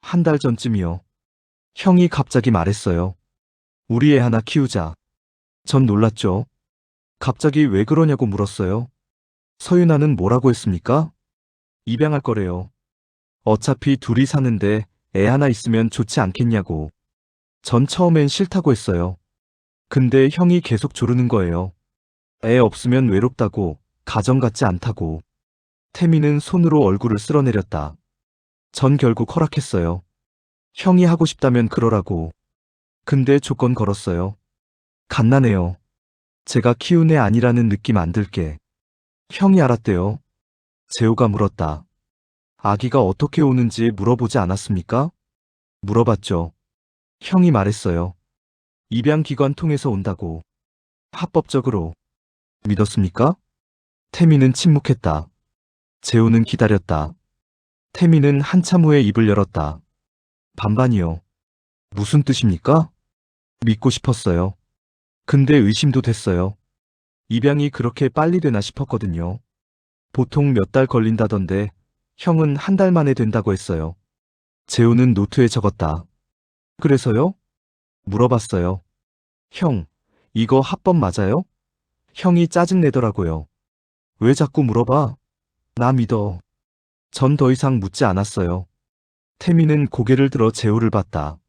1달 전쯤이요. 형이 갑자기 말했어요. 우리 애 하나 키우자. 전 놀랐죠. 갑자기 왜 그러냐고 물었어요. 서윤아는 뭐라고 했습니까? 입양할 거래요. 어차피 둘이 사는데 애 하나 있으면 좋지 않겠냐고. 전 처음엔 싫다고 했어요. 근데 형이 계속 조르는 거예요. 애 없으면 외롭다고, 가정 같지 않다고. 태민은 손으로 얼굴을 쓸어내렸다. 전 결국 허락했어요. 형이 하고 싶다면 그러라고. 근데 조건 걸었어요. 갓난해요. 제가 키운 애 아니라는 느낌 안 들게. 형이 알았대요. 재호가 물었다. 아기가 어떻게 오는지 물어보지 않았습니까? 물어봤죠. 형이 말했어요. 입양기관 통해서 온다고. 합법적으로. 믿었습니까? 태미는 침묵했다. 재호는 기다렸다. 태미는 한참 후에 입을 열었다. 반반이요. 무슨 뜻입니까? 믿고 싶었어요. 근데 의심도 됐어요. 입양이 그렇게 빨리 되나 싶었거든요. 보통 몇 달 걸린다던데 형은 한 달 만에 된다고 했어요. 재호는 노트에 적었다. 그래서요? 물어봤어요. 형, 이거 합법 맞아요? 형이 짜증내더라고요. 왜 자꾸 물어봐? 나 믿어. 전 더 이상 묻지 않았어요. 태미는 고개를 들어 재호를 봤다.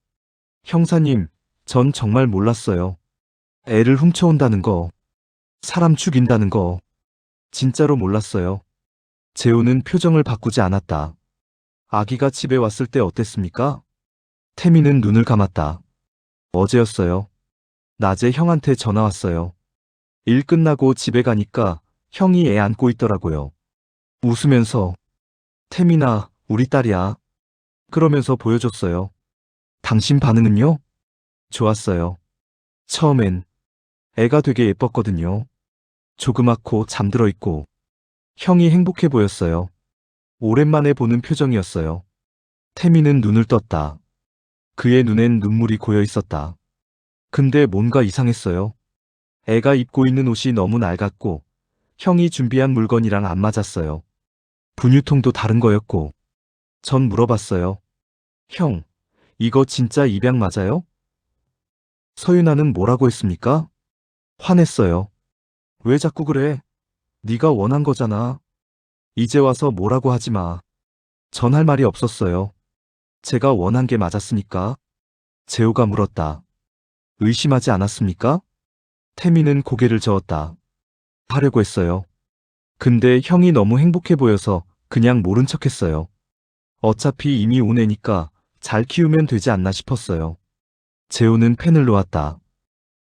형사님, 전 정말 몰랐어요. 애를 훔쳐온다는 거, 사람 죽인다는 거, 진짜로 몰랐어요. 재호는 표정을 바꾸지 않았다. 아기가 집에 왔을 때 어땠습니까? 태미는 눈을 감았다. 어제였어요. 낮에 형한테 전화 왔어요. 일 끝나고 집에 가니까 형이 애 안고 있더라고요. 웃으면서, 태미나, 우리 딸이야. 그러면서 보여줬어요. 당신 반응은요? 좋았어요. 처음엔 애가 되게 예뻤거든요. 조그맣고 잠들어 있고. 형이 행복해 보였어요. 오랜만에 보는 표정이었어요. 태미는 눈을 떴다. 그의 눈엔 눈물이 고여 있었다. 근데 뭔가 이상했어요. 애가 입고 있는 옷이 너무 낡았고, 형이 준비한 물건이랑 안 맞았어요. 분유통도 다른 거였고. 전 물어봤어요. 형, 이거 진짜 입양 맞아요? 서윤아는 뭐라고 했습니까? 화냈어요. 왜 자꾸 그래? 네가 원한 거잖아. 이제 와서 뭐라고 하지 마. 전 할 말이 없었어요. 제가 원한 게 맞았으니까. 재호가 물었다. 의심하지 않았습니까? 태미는 고개를 저었다. 하려고 했어요. 근데 형이 너무 행복해 보여서 그냥 모른 척 했어요. 어차피 이미 온 애니까 잘 키우면 되지 않나 싶었어요. 재호는 펜을 놓았다.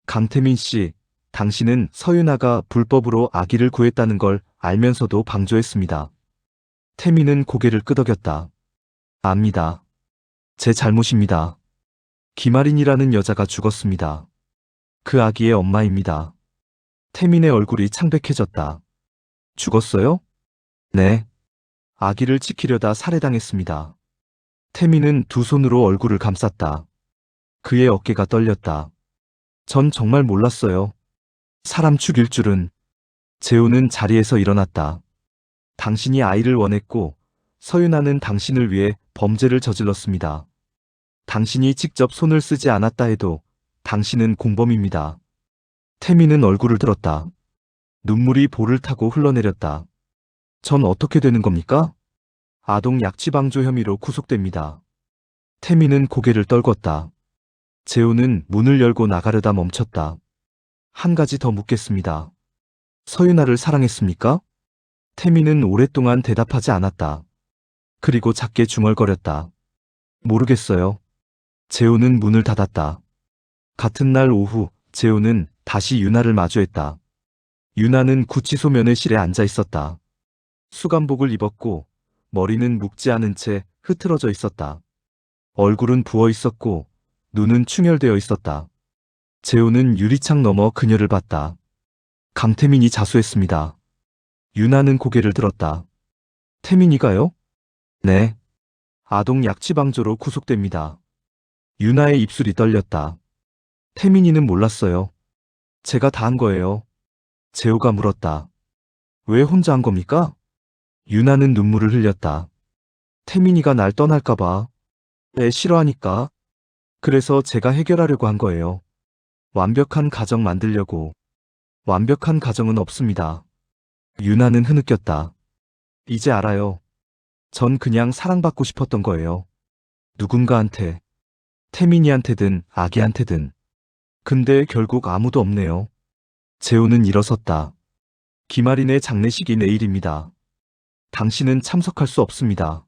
강태민 씨, 당신은 서윤아가 불법으로 아기를 구했다는 걸 알면서도 방조했습니다. 태민은 고개를 끄덕였다. 압니다. 제 잘못입니다. 김아린이라는 여자가 죽었습니다. 그 아기의 엄마입니다. 태민의 얼굴이 창백해졌다. 죽었어요? 네. 아기를 지키려다 살해당했습니다. 태민은 두 손으로 얼굴을 감쌌다. 그의 어깨가 떨렸다. 전 정말 몰랐어요. 사람 죽일 줄은. 재호는 자리에서 일어났다. 당신이 아이를 원했고 서윤아는 당신을 위해 범죄를 저질렀습니다. 당신이 직접 손을 쓰지 않았다 해도 당신은 공범입니다. 태미는 얼굴을 들었다. 눈물이 볼을 타고 흘러내렸다. 전 어떻게 되는 겁니까? 아동 약취방조 혐의로 구속됩니다. 태미는 고개를 떨궜다. 재호는 문을 열고 나가려다 멈췄다. 한 가지 더 묻겠습니다. 서윤아를 사랑했습니까? 태미는 오랫동안 대답하지 않았다. 그리고 작게 중얼거렸다. 모르겠어요. 재호는 문을 닫았다. 같은 날 오후 재호는 다시 유나를 마주했다. 유나는 구치소 면회실에 앉아 있었다. 수감복을 입었고 머리는 묶지 않은 채 흐트러져 있었다. 얼굴은 부어 있었고 눈은 충혈되어 있었다. 재호는 유리창 너머 그녀를 봤다. 강태민이 자수했습니다. 유나는 고개를 들었다. 태민이가요? 네. 아동 약취방조로 구속됩니다. 유나의 입술이 떨렸다. 태민이는 몰랐어요. 제가 다 한 거예요. 재호가 물었다. 왜 혼자 한 겁니까? 유나는 눈물을 흘렸다. 태민이가 날 떠날까봐. 애 싫어하니까. 그래서 제가 해결하려고 한 거예요. 완벽한 가정 만들려고. 완벽한 가정은 없습니다. 유나는 흐느꼈다. 이제 알아요. 전 그냥 사랑받고 싶었던 거예요. 누군가한테. 태민이한테든 아기한테든. 근데 결국 아무도 없네요. 재호는 일어섰다. 김아린의 장례식이 내일입니다. 당신은 참석할 수 없습니다.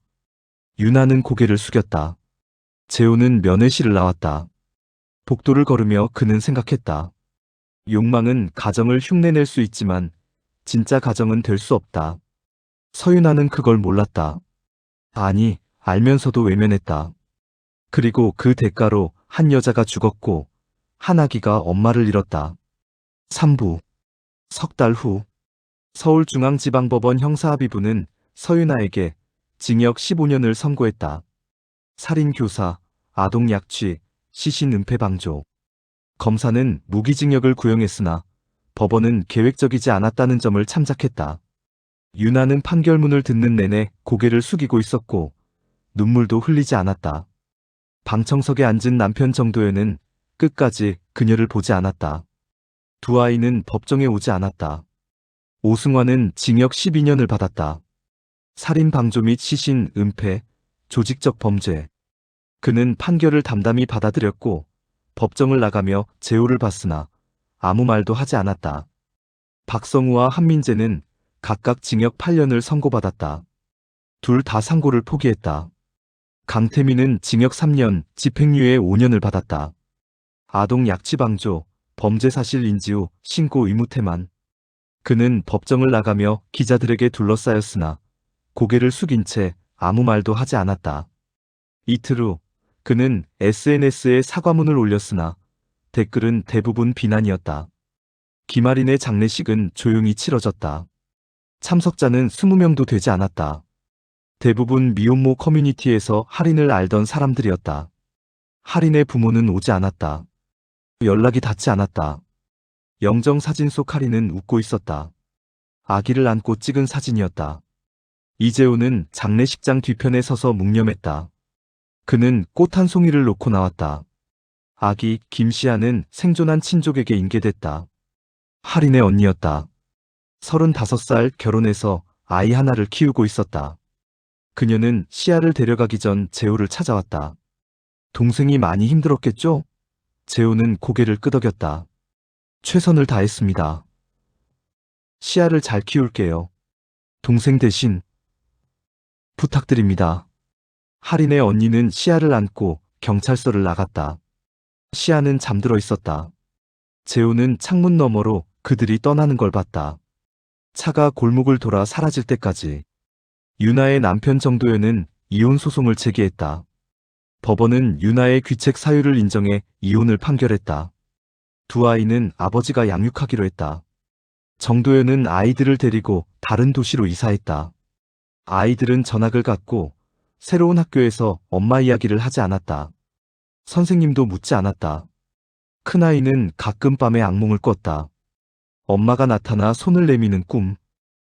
유나는 고개를 숙였다. 재호는 면회실을 나왔다. 복도를 걸으며 그는 생각했다. 욕망은 가정을 흉내낼 수 있지만 진짜 가정은 될 수 없다. 서윤아는 그걸 몰랐다. 아니, 알면서도 외면했다. 그리고 그 대가로 한 여자가 죽었고, 한 아기가 엄마를 잃었다. 3부. 석 달 후, 서울중앙지방법원 형사합의부는 서윤아에게 징역 15년을 선고했다. 살인교사, 아동약취, 시신은폐방조. 검사는 무기징역을 구형했으나 법원은 계획적이지 않았다는 점을 참작했다. 윤아는 판결문을 듣는 내내 고개를 숙이고 있었고 눈물도 흘리지 않았다. 방청석에 앉은 남편 정도연은 끝까지 그녀를 보지 않았다. 두 아이는 법정에 오지 않았다. 오승환은 징역 12년을 받았다. 살인 방조 및 시신 은폐, 조직적 범죄. 그는 판결을 담담히 받아들였고 법정을 나가며 제호를 받으나 아무 말도 하지 않았다. 박성우와 한민재는 각각 징역 8년을 선고받았다. 둘 다 상고를 포기했다. 강태민은 징역 3년, 집행유예 5년을 받았다. 아동 약취방조, 범죄사실 인지 후 신고 의무태만. 그는 법정을 나가며 기자들에게 둘러싸였으나 고개를 숙인 채 아무 말도 하지 않았다. 이틀 후 그는 SNS에 사과문을 올렸으나 댓글은 대부분 비난이었다. 김아린의 장례식은 조용히 치러졌다. 참석자는 20명도 되지 않았다. 대부분 미혼모 커뮤니티에서 할인을 알던 사람들이었다. 할인의 부모는 오지 않았다. 연락이 닿지 않았다. 영정사진 속 할인은 웃고 있었다. 아기를 안고 찍은 사진이었다. 이재호는 장례식장 뒤편에 서서 묵념했다. 그는 꽃 한 송이를 놓고 나왔다. 아기 김시아는 생존한 친족에게 인계됐다. 할인의 언니였다. 35살 결혼해서 아이 하나를 키우고 있었다. 그녀는 시아를 데려가기 전 재호를 찾아왔다. 동생이 많이 힘들었겠죠? 재호는 고개를 끄덕였다. 최선을 다했습니다. 시아를 잘 키울게요. 동생 대신 부탁드립니다. 할인의 언니는 시아를 안고 경찰서를 나갔다. 시아는 잠들어 있었다. 재호는 창문 너머로 그들이 떠나는 걸 봤다. 차가 골목을 돌아 사라질 때까지. 윤아의 남편 정도연은 이혼 소송을 제기했다. 법원은 윤아의 귀책 사유를 인정해 이혼을 판결했다. 두 아이는 아버지가 양육하기로 했다. 정도연은 아이들을 데리고 다른 도시로 이사했다. 아이들은 전학을 갔고 새로운 학교에서 엄마 이야기를 하지 않았다. 선생님도 묻지 않았다. 큰아이는 가끔 밤에 악몽을 꿨다. 엄마가 나타나 손을 내미는 꿈.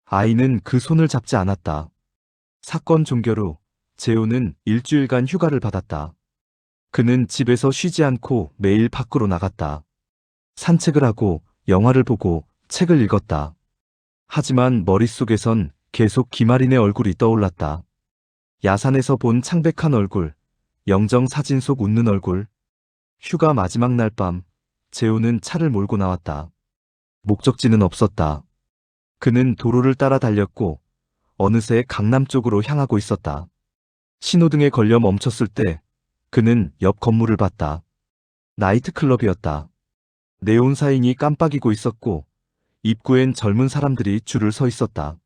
아이는 그 손을 잡지 않았다. 사건 종결 후 재호는 일주일간 휴가를 받았다. 그는 집에서 쉬지 않고 매일 밖으로 나갔다. 산책을 하고 영화를 보고 책을 읽었다. 하지만 머릿속에선 계속 김아린의 얼굴이 떠올랐다. 야산에서 본 창백한 얼굴, 영정 사진 속 웃는 얼굴. 휴가 마지막 날 밤, 재호는 차를 몰고 나왔다. 목적지는 없었다. 그는 도로를 따라 달렸고 어느새 강남 쪽으로 향하고 있었다. 신호등에 걸려 멈췄을 때 그는 옆 건물을 봤다. 나이트클럽이었다. 네온 사인이 깜빡이고 있었고 입구엔 젊은 사람들이 줄을 서 있었다.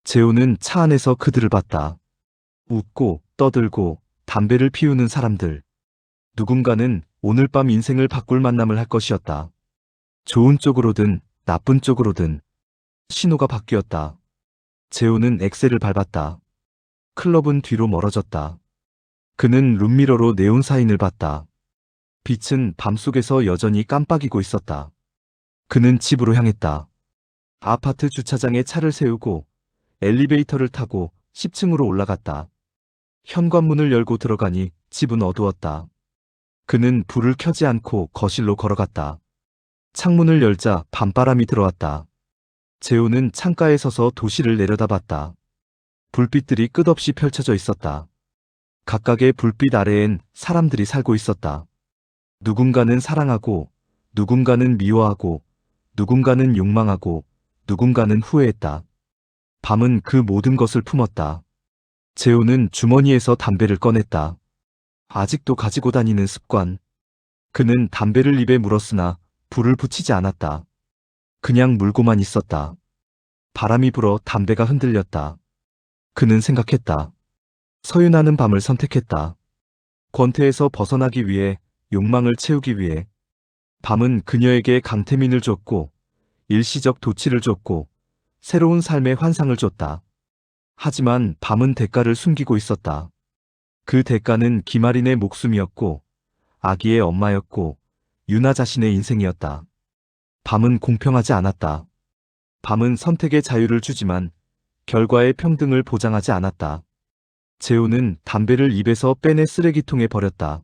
재호는 차 안에서 그들을 봤다. 웃고 떠들고 담배를 피우는 사람들. 누군가는 오늘 밤 인생을 바꿀 만남을 할 것이었다. 좋은 쪽으로든 나쁜 쪽으로든. 신호가 바뀌었다. 재호는 엑셀을 밟았다. 클럽은 뒤로 멀어졌다. 그는 룸미러로 네온 사인을 봤다. 빛은 밤속에서 여전히 깜빡이고 있었다. 그는 집으로 향했다. 아파트 주차장에 차를 세우고 엘리베이터를 타고 10층으로 올라갔다. 현관문을 열고 들어가니 집은 어두웠다. 그는 불을 켜지 않고 거실로 걸어갔다. 창문을 열자 밤바람이 들어왔다. 재호는 창가에 서서 도시를 내려다봤다. 불빛들이 끝없이 펼쳐져 있었다. 각각의 불빛 아래엔 사람들이 살고 있었다. 누군가는 사랑하고, 누군가는 미워하고, 누군가는 욕망하고, 누군가는 후회했다. 밤은 그 모든 것을 품었다. 재호는 주머니에서 담배를 꺼냈다. 아직도 가지고 다니는 습관. 그는 담배를 입에 물었으나 불을 붙이지 않았다. 그냥 물고만 있었다. 바람이 불어 담배가 흔들렸다. 그는 생각했다. 서윤하는 밤을 선택했다. 권태에서 벗어나기 위해, 욕망을 채우기 위해. 밤은 그녀에게 강태민을 줬고, 일시적 도취를 줬고, 새로운 삶의 환상을 줬다. 하지만 밤은 대가를 숨기고 있었다. 그 대가는 김아린의 목숨이었고, 아기의 엄마였고, 유나 자신의 인생이었다. 밤은 공평하지 않았다. 밤은 선택의 자유를 주지만 결과의 평등을 보장하지 않았다. 재호는 담배를 입에서 빼내 쓰레기통에 버렸다.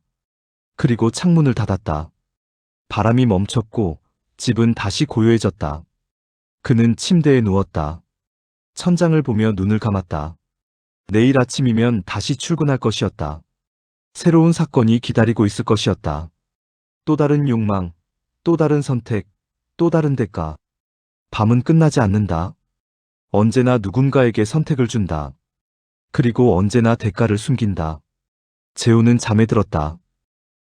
그리고 창문을 닫았다. 바람이 멈췄고 집은 다시 고요해졌다. 그는 침대에 누웠다. 천장을 보며 눈을 감았다. 내일 아침이면 다시 출근할 것이었다. 새로운 사건이 기다리고 있을 것이었다. 또 다른 욕망, 또 다른 선택, 또 다른 대가. 밤은 끝나지 않는다. 언제나 누군가에게 선택을 준다. 그리고 언제나 대가를 숨긴다. 재호는 잠에 들었다.